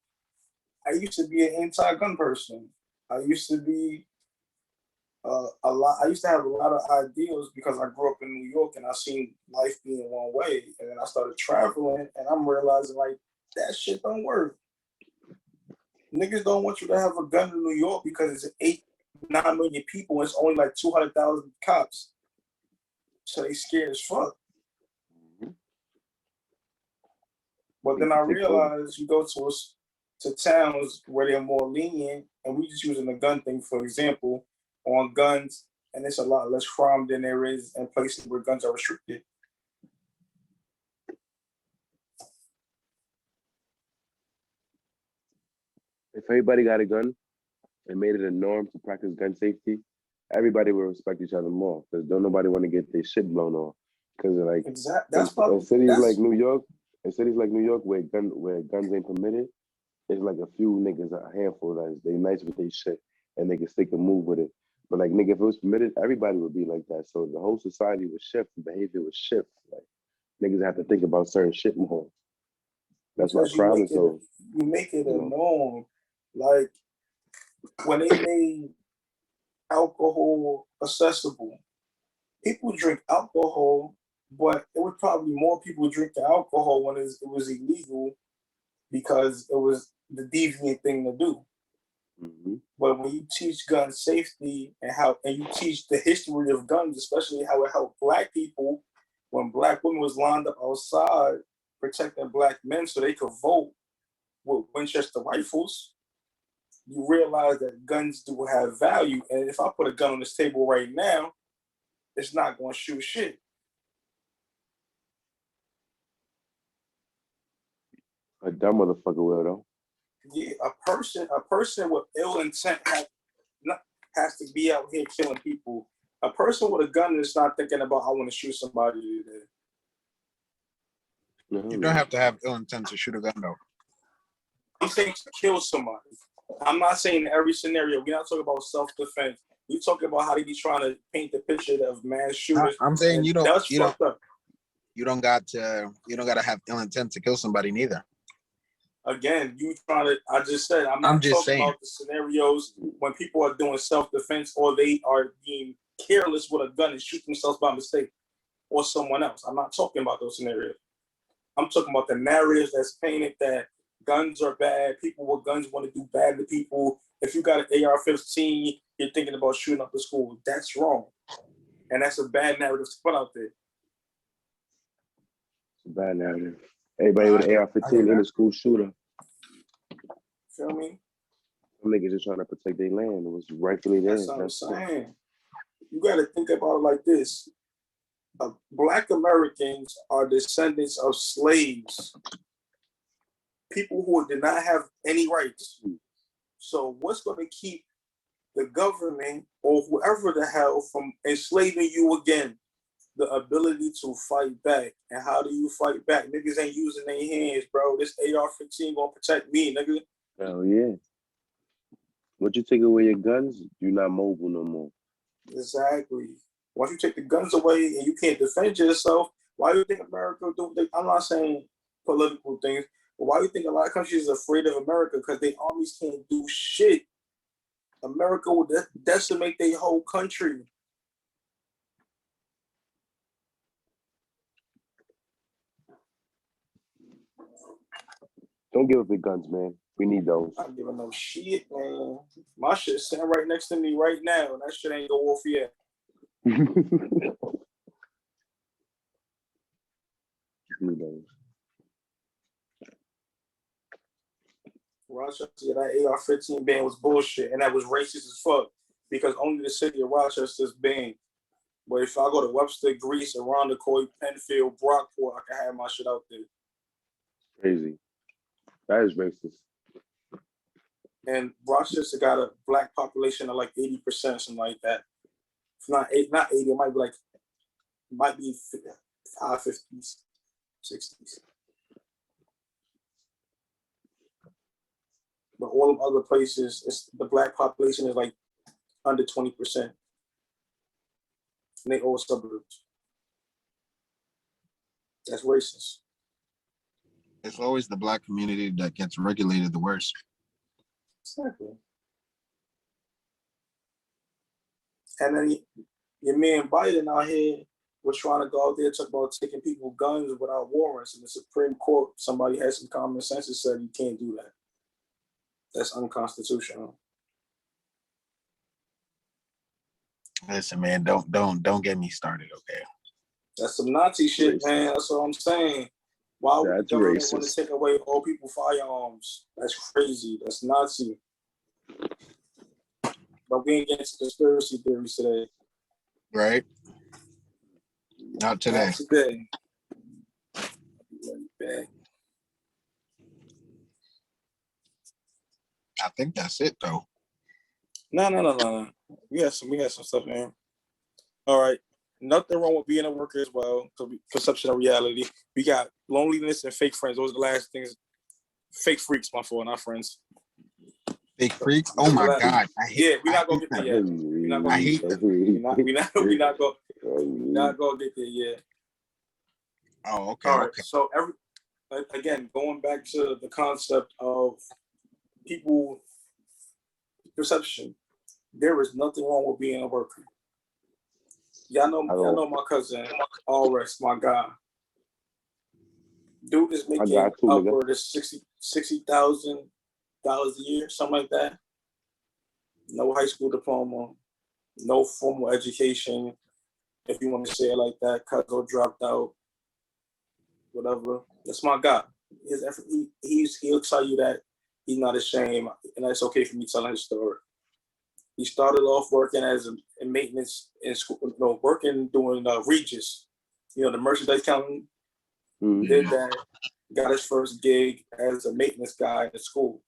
I used to be an anti-gun person. I used to be I used to have a lot of ideals because I grew up in New York and I seen life being one way, and then I started traveling, and I'm realizing like that shit don't work. Niggas don't want you to have a gun in New York because it's 8-9 million people and it's only like 200,000 cops. So they scared as fuck. But then I realized you go to towns where they're more lenient, and we just using the gun thing for example on guns, and it's a lot less crime than there is in places where guns are restricted. If everybody got a gun and made it a norm to practice gun safety, everybody will respect each other more because don't nobody want to get their shit blown off. Because like in cities like New York where guns ain't permitted, it's like a few niggas, a handful that they nice with their shit and they can stick and move with it. But like nigga, if it was permitted, everybody would be like that. So the whole society would shift, the behavior would shift. Like niggas have to think about certain shit more. That's why crime is so. You make it a norm. Like when they made alcohol accessible, people drink alcohol, but it was probably more people drinking alcohol when it was illegal because it was the deviant thing to do. But when you teach gun safety and you teach the history of guns, especially how it helped black people when black women was lined up outside protecting black men so they could vote with Winchester rifles, you realize that guns do have value. And if I put a gun on this table right now, it's not going to shoot shit. A dumb motherfucker will though. Yeah, a person with ill intent has to be out here killing people. A person with a gun is not thinking about I want to shoot somebody today. You don't have to have ill intent to shoot a gun though. He's saying to kill somebody. I'm not saying in every scenario. We're not talking about self-defense. We're talking about how they be trying to paint the picture of mass shooters. I'm saying you don't got to have ill intent to kill somebody neither. Again, I just said, I'm not talking about the scenarios when people are doing self-defense or they are being careless with a gun and shoot themselves by mistake or someone else. I'm not talking about those scenarios. I'm talking about the narratives that's painted that guns are bad, people with guns want to do bad to people. If you got an AR-15, you're thinking about shooting up the school. That's wrong. And that's a bad narrative to put out there. It's a bad narrative. Everybody with an I hear AR-15 in that. a school shooter. Feel me? Some niggas just trying to protect their land. It was rightfully That's theirs. what I'm That's it. saying. You got to think about it like this. Black Americans are descendants of slaves, people who did not have any rights. So what's going to keep the government or whoever the hell from enslaving you again? The ability to fight back. And how do you fight back? Niggas ain't using their hands, bro. This AR-15 gonna protect me, nigga. Hell yeah. Once you take away your guns, you're not mobile no more. Exactly. Once you take the guns away and you can't defend yourself, why do you think America do? I'm not saying political things, but why do you think a lot of countries are afraid of America? Because their armies can't do shit. America will decimate their whole country. Don't give up your guns, man. We need those. I'm not giving no shit, man. My shit's sitting right next to me right now, and that shit ain't go off yet. Rochester, that AR-15 ban was bullshit, and that was racist as fuck because only the city of Rochester's banned. But if I go to Webster, Greece, Arundicoid, Penfield, Brockport, I can have my shit out there. Crazy. That is racist. And Rochester got a black population of like 80%, something like that. If not 80, it might be high 50s, 60s. But all of other places, the black population is like under 20%. And they all suburbs. That's racist. It's always the black community that gets regulated the worst. Exactly. And then your man Biden out here was trying to go out there talk about taking people's guns without warrants. And the Supreme Court, somebody had some common sense and said you can't do that. That's unconstitutional. Listen, man, don't get me started, okay? That's some Nazi shit, Racist. man. That's what I'm saying. Why would That's the government want to racist. take away all people's firearms? That's crazy. That's Nazi. But we ain't getting into conspiracy theories today. Right? Not today. Not today. Back. I think that's it though. No. We had some stuff, man. All right. Nothing wrong with being a worker as well. Perception of reality. We got loneliness and fake friends. Those are the last things. Fake freaks, my fault, not friends. Fake freaks? Oh my God. We're not gonna get there yet. We're not gonna get there. We're not gonna get there yet. Oh, okay. All right. Okay. So again, going back to the concept of people perception, there is nothing wrong with being a worker. Y'all know my cousin, Allrest, my guy. Dude is making upward of $60,000 a year, something like that. No high school diploma, no formal education, if you want to say it like that. Cuzzo dropped out, whatever. That's my guy. He'll tell you that he's not ashamed, and that's okay for me telling his story. He started off working as a maintenance in school, working doing Regis, the merchandise counting. Mm-hmm. Did that, got his first gig as a maintenance guy in school.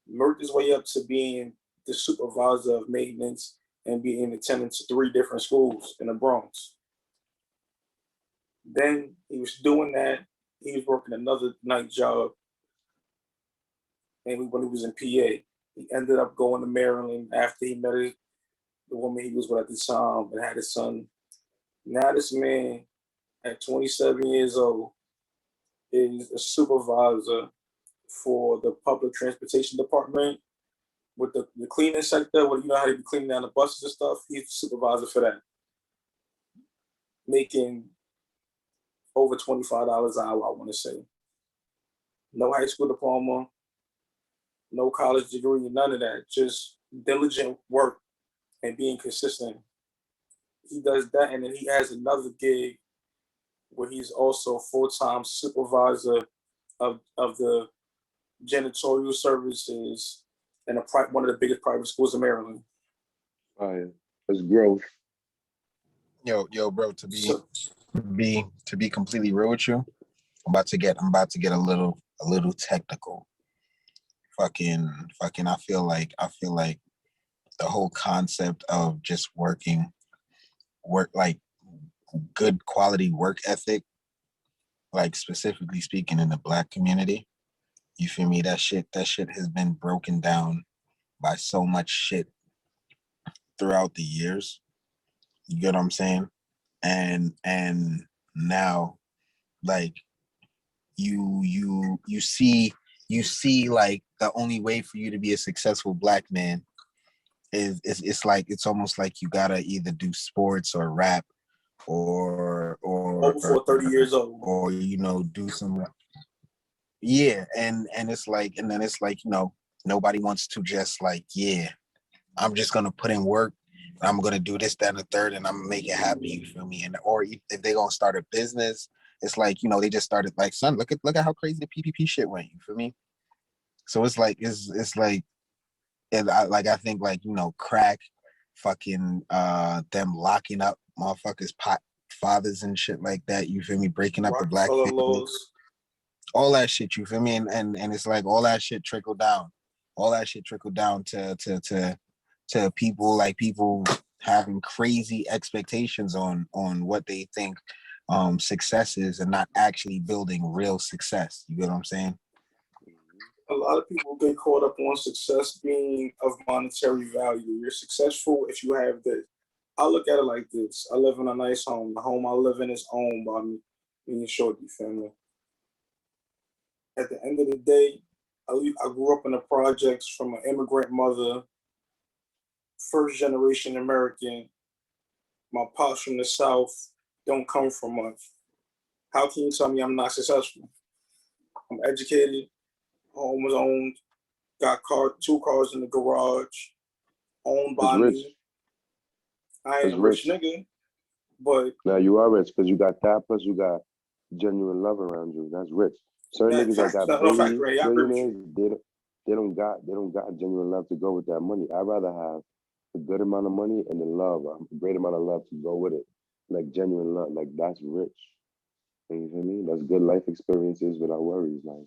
Worked his way up to being the supervisor of maintenance and being attendant to 3 different schools in the Bronx. Then he was doing that. He was working another night job. And when he was in PA, he ended up going to Maryland after he met the woman he was with at the time and had his son. Now this man, at 27 years old, is a supervisor for the public transportation department with the cleaning sector. Where you know how they be cleaning down the buses and stuff. He's the supervisor for that, making over $25 an hour. I want to say. No high school diploma, no college degree, none of that. Just diligent work and being consistent. He does that, and then he has another gig where he's also full-time supervisor of the janitorial services in one of the biggest private schools in Maryland. Oh yeah, it's growth. Yo, bro, to So, be completely real with you, I'm about to get a little technical. Fucking I feel like the whole concept of just work like good quality work ethic, like specifically speaking in the Black community, you feel me? That shit has been broken down by so much shit throughout the years. You get what I'm saying? And now, like, you see like the only way for you to be a successful Black man is it's almost like you gotta either do sports or rap or before 30 years old, or do some, yeah, and it's like, and then it's like, nobody wants to just like, yeah, I'm just gonna put in work, I'm gonna do this, that, and the third, and I'm gonna make it happen. You feel me? And or if they gonna start a business, it's like, they just started like, son, look at how crazy the PPP shit went. You feel me? So it's like it's like, and I think like, crack, fucking them locking up motherfuckers fathers and shit like that. You feel me? Breaking up the Black family. laws, All that shit, you feel me? And it's like all that shit trickled down. All that shit trickled down to people having crazy expectations on what they think success is, and not actually building real success. You get what I'm saying? a lot of people get caught up on success being of monetary value. You're successful if you have this. I look at it like this. I live in a nice home. The home I live in is owned by me and Shorty family. At the end of the day, I grew up in the projects from an immigrant mother, first generation American. My pops from the South don't come from much. How can you tell me I'm not successful? I'm educated, home was owned, got two cars in the garage, owned by me. I ain't a rich nigga, but now you are rich because you got that, plus you got genuine love around you. That's rich. Certain niggas that got billionaires, they don't got genuine love to go with that money. I'd rather have a good amount of money and then love, a great amount of love to go with it. Like genuine love, like that's rich. You feel me? That's good life experiences without worries. Like,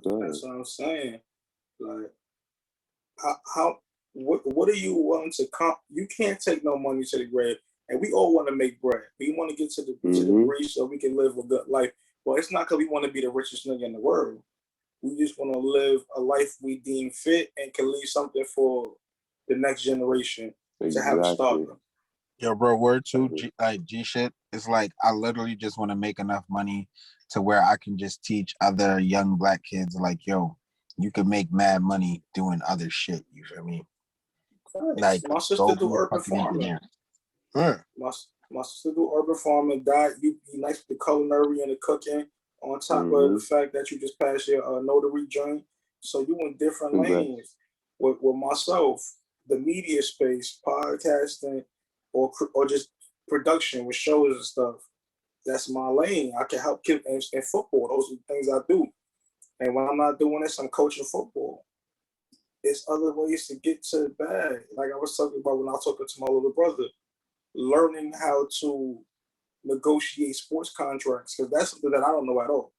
good. That's what I'm saying. Like, what are you willing to You can't take no money to the grave, and we all want to make bread. We want to get to the breeze so we can live a good life. Well, it's not because we want to be the richest nigga in the world. We just want to live a life we deem fit and can leave something for the next generation to have a starter. Yo, bro, word to G shit. It's like I literally just want to make enough money to where I can just teach other young Black kids like, yo, you can make mad money doing other shit. You feel me? Like my sister do urban farming. My sister do urban farming. You nice with the culinary and the cooking. On top of the fact that you just passed your notary joint, so you in different lanes. With myself, the media space, podcasting, or just production with shows and stuff. That's my lane. I can help kids in football. Those are the things I do. And when I'm not doing this, I'm coaching football. It's other ways to get to the bag. Like I was talking about when I was talking to my little brother, learning how to negotiate sports contracts, because that's something that I don't know at all.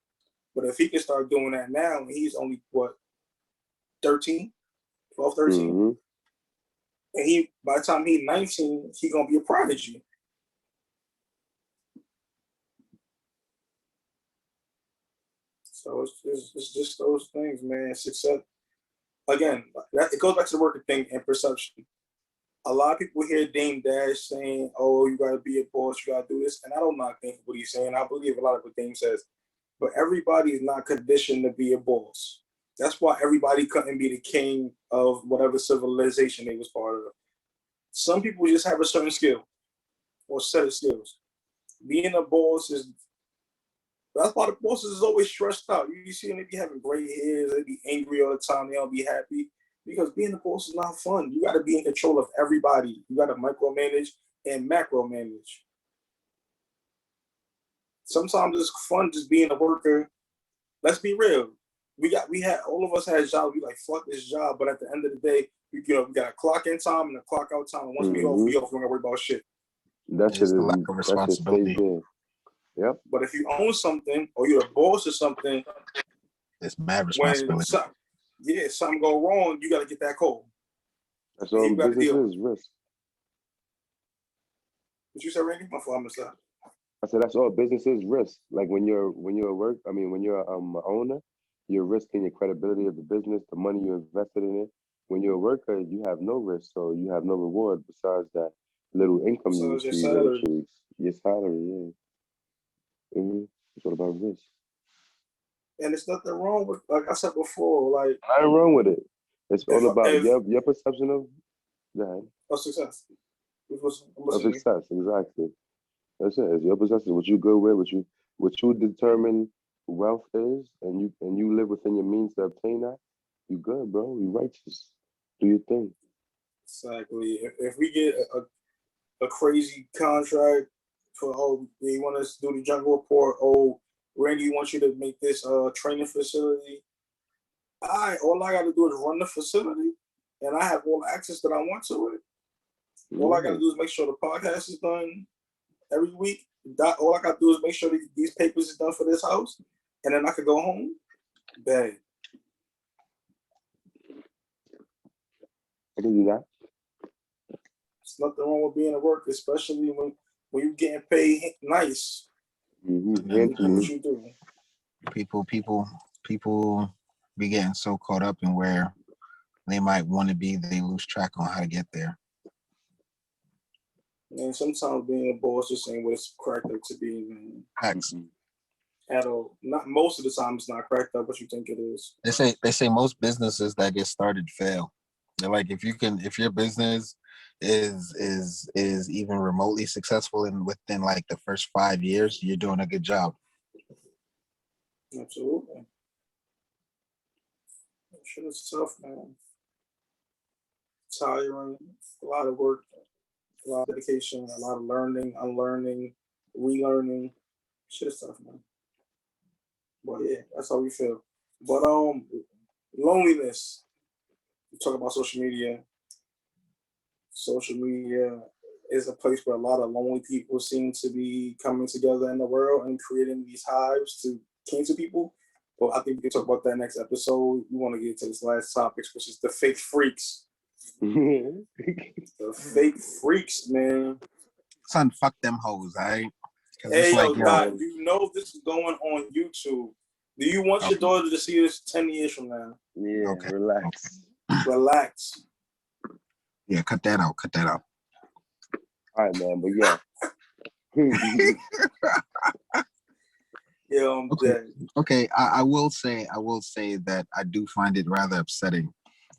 But if he can start doing that now, he's only, 13? 12, 13? And by the time he's 19, he's going to be a prodigy. So it's just those things, man. Success. Again, it goes back to the working thing and perception. A lot of people hear Dame Dash saying, oh, you got to be a boss, you got to do this. And I don't knock what he's saying. I believe a lot of what Dame says. But everybody is not conditioned to be a boss. That's why everybody couldn't be the king of whatever civilization they was part of. Some people just have a certain skill or set of skills. Being a boss that's why the bosses is always stressed out. You see them, they be having gray hairs, they be angry all the time, they don't be happy. Because being a boss is not fun. You got to be in control of everybody. You got to micromanage and macromanage. sometimes it's fun just being a worker. Let's be real. We had all of us had jobs. We like fuck this job, but at the end of the day, we got a clock in time and a clock out time. And once we off, we off. We don't worry about shit. That shit Just the lack is of that shit responsibility. stays there. Yep. But if you own something or you're the boss or something, It's mad when responsibility. something go wrong, you got to get that call. That's all business is, risk. What you said, Randy? My fault, I missed that. I said that's all business is, risk. Like when you're when you're an owner, you're risking your credibility of the business, the money you invested in it. When you're a worker, you have no risk, so you have no reward besides that little income you Besides your receive every salary. 2 weeks. Your salary, yeah. It's all about risk. And there's nothing wrong with, like I said before, like Nothing wrong with it. It's all about if your perception of success. Of success, exactly. That's it. It's your perception. What you good with, what you determine wealth is, and you live within your means to obtain that. You good, bro. You righteous. Do your thing. Exactly. If we get a crazy contract for they want us to do the jungle report. Randy wants you to make this training facility. All I got to do is run the facility, and I have all the access that I want to it. All I got to do is make sure the podcast is done every week. All I got to do is make sure that these papers is done for this house, and then I could go home. Bang. I can do that. There's nothing wrong with being at work, especially when you're getting paid nice. Mm-hmm. What you do. People be getting so caught up in where they might want to be, they lose track on how to get there. And sometimes being a boss just ain't what it's cracked up to be, man. Facts. At all. Not most of the time it's not cracked up what you think it is. They say most businesses that get started fail. They're like, if your business is even remotely successful and within like the first 5 years, you're doing a good job. Absolutely. That shit is tough, man. Tiring, a lot of work, a lot of dedication, a lot of learning, unlearning, relearning. Shit is tough, man. But yeah, that's how we feel. But loneliness. We talk about social media. Social media is a place where a lot of lonely people seem to be coming together in the world and creating these hives to cancel people. But I think we can talk about that next episode. We want to get to this last topic, which is the fake freaks. The fake freaks, man. Son, fuck them hoes, all right? Hey, yo, God, you know this is going on YouTube. Do you want your daughter to see this 10 years from now? Yeah, okay. Relax. Relax. Yeah, cut that out. All right, man, but yeah. Yeah, I'm dead. Okay, I will say that I do find it rather upsetting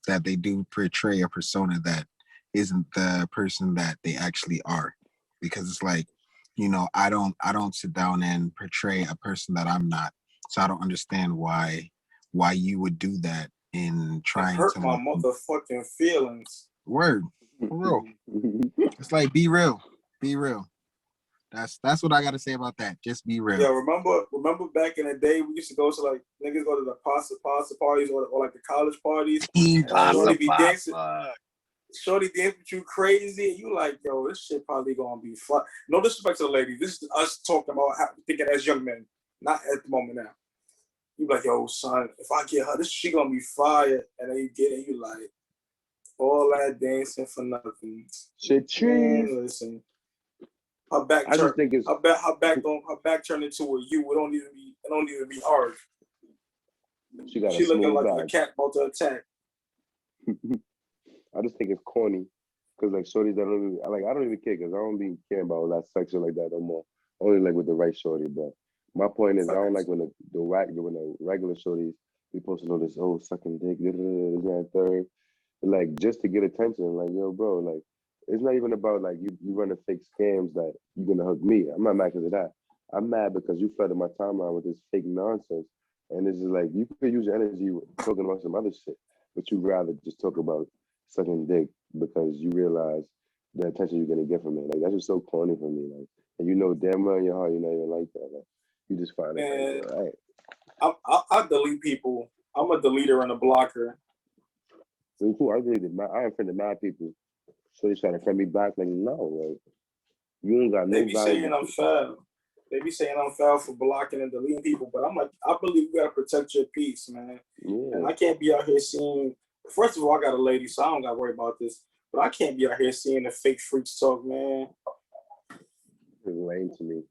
that they do portray a persona that isn't the person that they actually are, because it's like, I don't sit down and portray a person that I'm not, so I don't understand why you would do that in trying hurt to my motherfucking feelings. Word, for real. It's like, be real. That's what I gotta say about that. Just be real. Yeah, remember back in the day we used to go to like niggas go to the pasta parties or like the college parties. Shorty be dancing. Shorty dance with you crazy, and you like, yo, this shit probably gonna be fun. No disrespect to the lady. This is us talking about thinking as young men, not at the moment now. You like, yo, son, if I get her, this shit gonna be fire. And then you get it, you like, all that dancing for nothing. Shit, trees. Listen, her back turned into a you. It don't even be hard. She looking like bag. A cat about to attack. I just think it's corny, cause like shorties that I don't even care, cause I don't be caring about all that section like that no more. Only like with the right shorty, but my point is I don't like when the regular shorties be posting all this sucking dick, this and third, like just to get attention. Like, yo, bro, like it's not even about like you running fake scams that you're gonna hook me. I'm not mad because of that. I'm mad because you flooded my timeline with this fake nonsense, and it's just like you could use your energy talking about some other shit, but you rather just talk about sucking dick because you realize the attention you're gonna get from it. Like that's just so corny for me. Like, and you know damn well in your heart you're not even like that. Like, You just find it Man, like, all right. I delete people. I'm a deleter and a blocker. Really cool. I am friend of mad people. So they trying to friend me back. Like, no, like, you ain't got They no be value. saying I'm foul. They be saying I'm foul for blocking and deleting people, but I'm like, I believe you gotta protect your peace, man. Yeah. And I can't be out here seeing. First of all, I got a lady, so I don't gotta worry about this. But I can't be out here seeing the fake freaks talk, man. It's lame to me.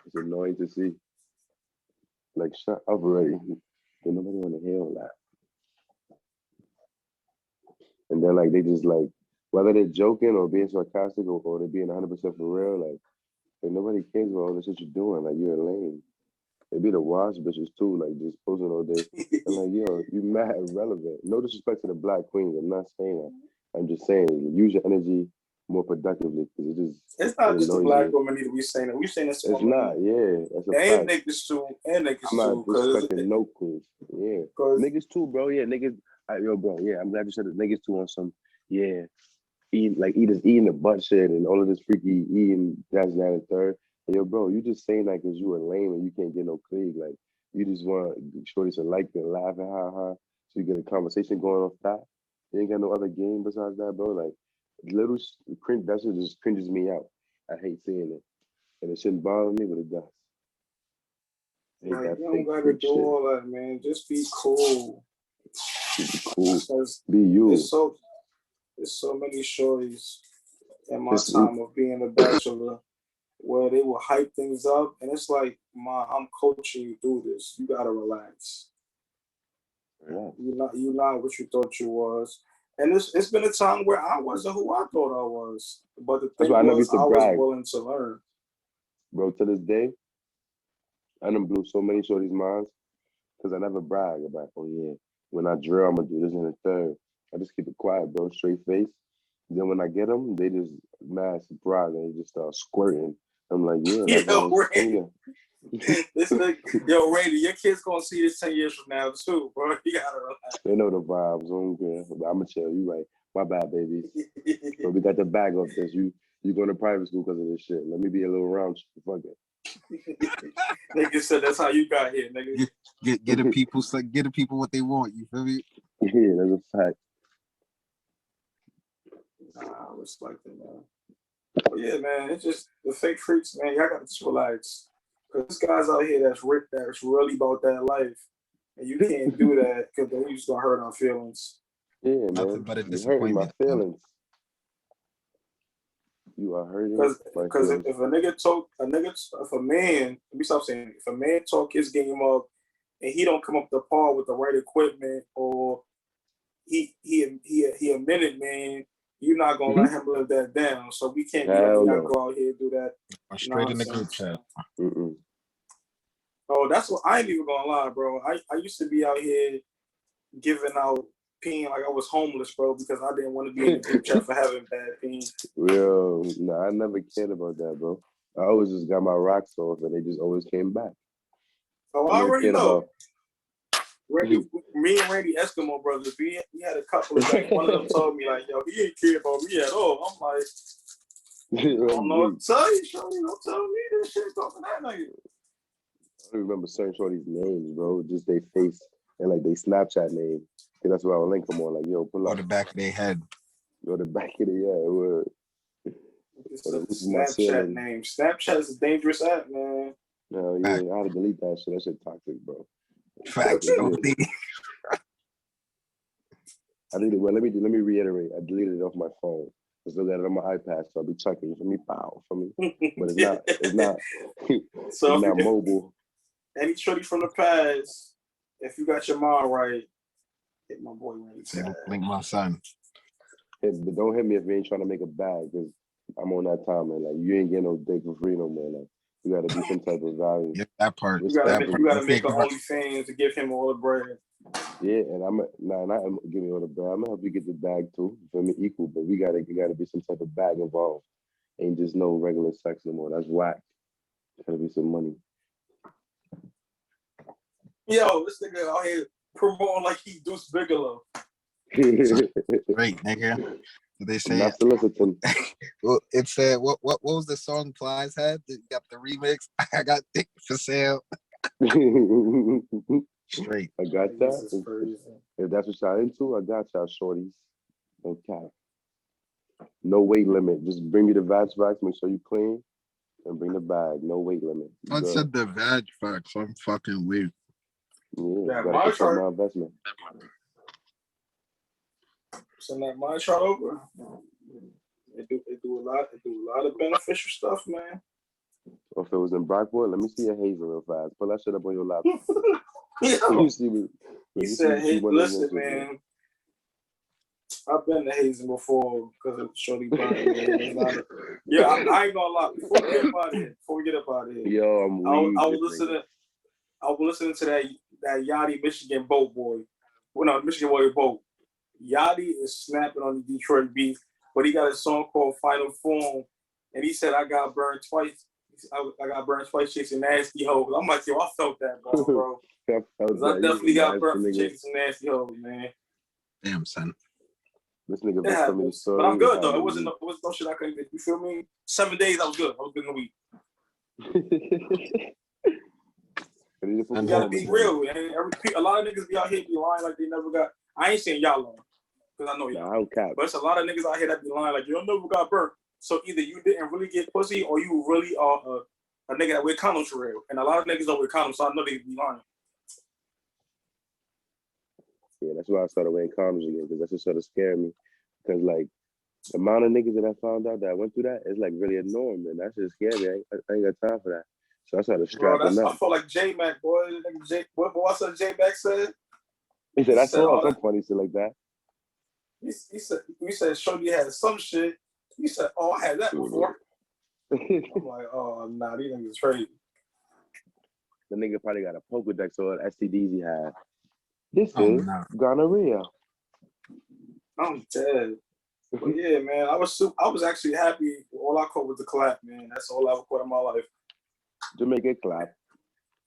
It's annoying to see. Like, shut up already. Don't nobody want to hear all that. And then, like, they just, like, whether they're joking or being sarcastic or they're being 100% for real, like nobody cares about all the shit you're doing. Like, you're lame. They be the wash bitches, too, like, just posting all day. I'm like, yo, you mad irrelevant. No disrespect to the black queens. I'm not saying that. I'm just saying, use your energy more productively because it's not just the black me. women need to be saying it. We're saying this. It's not, yeah. That's a and fact. niggas too. And niggas I'm not too. disrespecting no queens. Yeah. Niggas too, bro. Yeah, niggas. Yo, bro. Yeah, I'm glad you said it. Niggas too on some, yeah. Eating the butt shit and all of this freaky eating that and third. And yo, bro, you just saying that because you are lame and you can't get no clique. Like, you just want shorties to like you and laugh and ha. So you get a conversation going off that. You ain't got no other game besides that, bro. Like, little cringe, that shit just cringes me out. I hate seeing it. And it shouldn't bother me, but it does. Like, you don't gotta do all that, man. Just be cool. Be cool. Be you. There's so many shorties in my time of being a bachelor where they will hype things up, and it's like, I'm coaching you through this. You gotta relax. Yeah. You're not what you thought you was. And it's been a time where I wasn't who I thought I was. But the thing was, I was willing to learn. Bro, to this day, I done blew so many shorties' minds because I never brag about, oh yeah, when I drill, I'm gonna do this in the third. I just keep it quiet, bro, straight face. Then when I get them, they just mad surprised and they just start squirting. I'm like, yeah, this yo, Randy, your kids gonna see this 10 years from now too, bro. You gotta relax. They know the vibes. I'm gonna chill. You right. My bad, babies. But we got the bag off this. You going to private school because of this shit. Let me be a little round. Fuck it. Nigga said that's how you got here, nigga. Get the people what they want. You feel me? Yeah, that's a fact. Nah, I respect it, man. But yeah, man, it's just the fake freaks, man. Y'all gotta just relax. Cause this guy's out here that's really about that life, and you can't do that because then you just gonna hurt our feelings. Yeah, man. Nothing but a You're hurting disappointment. my feelings. You are hurting. Because if a man, let me stop saying, if a man talk his game up and he don't come up to par with the right equipment, or he a minute man, you're not gonna let him live that down. So we can't go out here and do that. Straight in the group chat. Oh, that's what I ain't even gonna lie, bro. I used to be out here giving out peeing like I was homeless, bro, because I didn't want to be in the group chat for having bad peeing. Yo, nah, I never cared about that, bro. I always just got my rocks off and they just always came back. Oh, I already know. Me and Randy Eskimo brothers, we had a couple of like, one of them told me like, yo, he ain't care about me at all. I'm like, I don't know what to tell you, Shorty. Don't tell me this shit talking that nigga. I don't remember certain shorties' names, bro. Just their face and like they Snapchat name. And that's why I would link them on. Like, yo, pull up. Or the back of their head. Or the back of the It's a Snapchat name. Snapchat is a dangerous app, man. No, yeah, I had to delete that shit. That shit toxic, bro. Facts. I deleted. Well, let me reiterate. I deleted it off my phone. I still got it on my iPad, so I'll be checking for me. Pow for me. But it's not. So it's not mobile. Any shorty from the past, if you got your mind right, hit my boy Randy. Link my son. But don't hit me if you ain't trying to make a bag, because I'm on that time, man. Like, you ain't getting no dick for free no more. Like, you got to be some type of value. Yeah, that part. You got to make an OnlyFans to give him all the bread. Yeah, and I'm not give me all the bread. I'm gonna help you get the bag too. For me, equal, but you gotta be some type of bag involved. Ain't just no regular sex no more. That's whack. Gotta be some money. Yo, this nigga out here promoting like he Deuce Bigelow. Great, nigga. They I'm say not soliciting. well, it said what was the song Plies had? It got the remix. I got dick for sale. Straight. I got This that. is crazy. If that's what y'all into, I got y'all shorties. Okay. No weight limit. Just bring me the vag box, make sure you clean, and bring the bag. No weight limit. I Good. said the vag facts. I'm fucking weird. Yeah, That gotta my protect chart. my investment. Send that mind chart over. It do a lot. It do a lot of beneficial stuff, man. Or if it was in Brockport, let me see your hazel real fast. Pull that shit up on your laptop. Let Yo, me see me. he Let me see said, you "Hey, keep one of listen, those shit, man. I've been to hazing before because of Shorty Bond, man. It's not I ain't gonna lie. Before we get up out of here, Yo, I'm I weak. was listening to that Yachty Michigan boat boy. Well, no, Michigan Warrior boat. Yachty is snapping on the Detroit beat, but he got a song called Final Form, and he said, "I got burned twice. I got burned twice chasing nasty hoes." I'm like, yo, I felt that, bro. I I definitely got burnt for chasing some nasty hoes, man. Damn, son. This nigga It been telling me the happens, story. but I'm good though. It wasn't no shit I couldn't get. You feel me? 7 days I was good. I was good in a week. You gotta be real. And a lot of niggas be out here be lying like they never got. I ain't saying y'all lying because I know y'all. Nah, I don't cap. But it's a lot of niggas out here that be lying like you never got burnt. So either you didn't really get pussy or you really are a nigga that wear condoms for real. And a lot of niggas don't wear condoms, so I know they be lying. Yeah, that's why I started wearing condoms again, because that just sort of scared me. Because, like, the amount of niggas that I found out that I went through that is, like, really a norm, and that just scared me. I ain't got time for that. So I started strapping up. I feel like J-Mac, boy. What I said J-Mac said? He said, I saw some funny shit like that. He said, Shorty had some shit. He said, oh, I had that before. I'm like, oh, nah, these niggas crazy. The nigga probably got a Pokedex or STDs he had. This is gonorrhea. I'm dead. But yeah, man, I was actually happy. All I caught was the clap, man. That's all I ever caught in my life. Jamaica clap.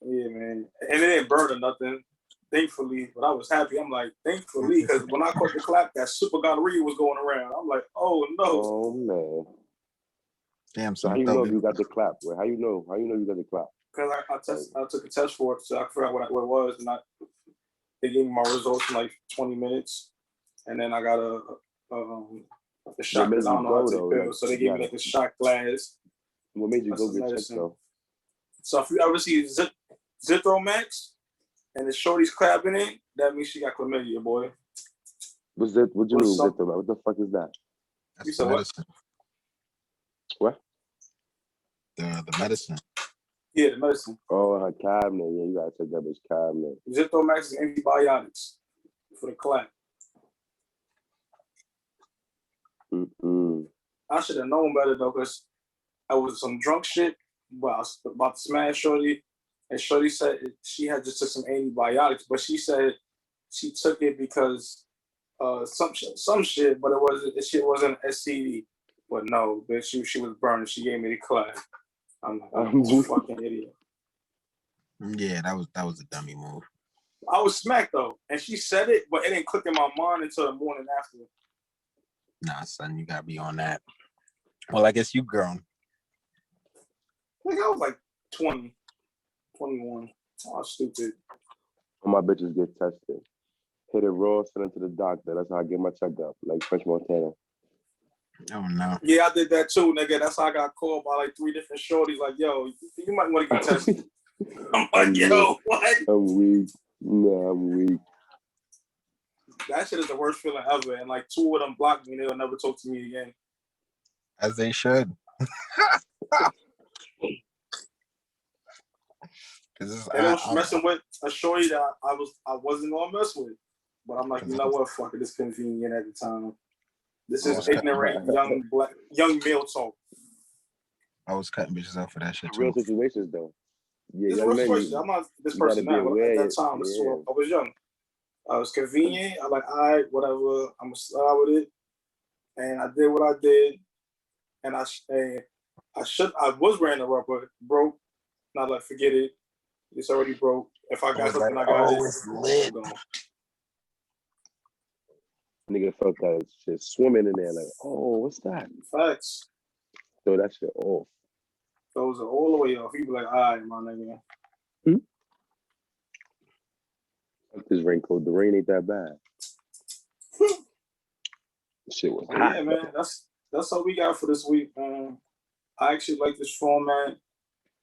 Yeah, man. And it didn't burn or nothing, thankfully. But I was happy. I'm like, thankfully, because when I caught the clap, that super gonorrhea was going around. I'm like, oh no. Oh man. Damn. So how you know if you got the clap? How you know? How you know you got the clap? Because I took a test for it, so I forgot what it was, and they gave me my results in like 20 minutes, and then I got a shot because I don't know how to take pills, so they gave me like a shot glass. What made you go get checked though? So if you ever see Zithromax and the shorty's clapping it, that means she got chlamydia, boy. What you mean Zithromax? What the fuck is that? You said medicine. What? The medicine. Yeah, the medicine. Oh, her cabinet. Yeah, you gotta take that bitch cabinet. Zithromax is antibiotics for the clap. I should have known better though, because I was some drunk shit, but I was about to smash Shorty, and Shorty said she had just took some antibiotics, but she said she took it because some shit, but it wasn't an STD. But no, bitch, she was burning. She gave me the clap. I'm a fucking idiot. Yeah, that was a dummy move. I was smacked though, and she said it, but it didn't click in my mind until the morning after. Nah, son, you gotta be on that. Well, I guess you grown. Like I was like 20, 21. Oh, stupid. My bitches get tested. Hit it raw, send it to the doctor. That's how I get my checkup, like French Montana. Oh no. Yeah, I did that too, nigga. That's how I got called by like 3 different shorties. Like, yo, you might want to get tested. I'm like, yo, what? I'm weak. Nah, I'm weak. That shit is the worst feeling ever. And like 2 of them blocked me. They'll never talk to me again. As they should. And I was messing with a shorty that I wasn't gonna mess with. But I'm like, you know what? Fuck it, it's convenient at the time. This is ignorant young male talk. I was cutting bitches out for that shit too. Real situations though. Yeah, this is real situation. I'm not this person now. At that time, I was young. I was convenient. I like, all right, whatever. I'm gonna slide with it. And I did what I did. And I was wearing a rubber, broke. Not like, forget it. It's already broke. If I got something, I got it. It's lit. Nigga felt that shit swimming in there. Like, oh, what's that? Facts. Throw that shit off. Those are all the way off. You be like, all right, my nigga. Fuck this raincoat. The rain ain't that bad. Shit was But hot. yeah, man. That's all we got for this week, man. I actually like this format.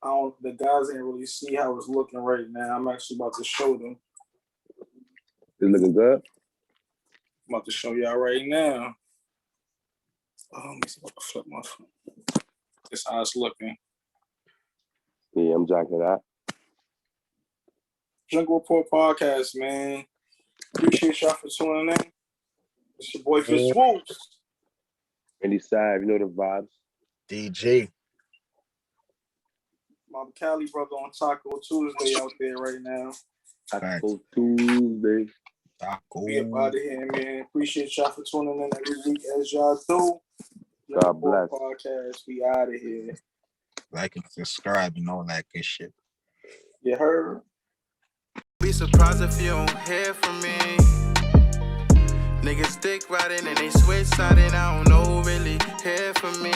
The guys ain't really see how it's looking right now. I'm actually about to show them. It's looking good. I'm about to show y'all right now. Let me see if I can flip my phone. This how it's looking. Yeah, I'm jacking that. Jungle Report Podcast, man. Appreciate y'all for tuning in. It's your boy Fitz Swoops. Randy Sav, you know the vibes. DG. My Cali brother on Taco Tuesday out there right now. Taco Tuesday. Taco. We up out of here, man. Appreciate y'all for tuning in every week as y'all do. God bless. Podcast. We out of here. Like and subscribe and all that good shit. You heard? Be surprised if you don't hear from me. Niggas stick riding and they switch siding. I don't know really hear from me.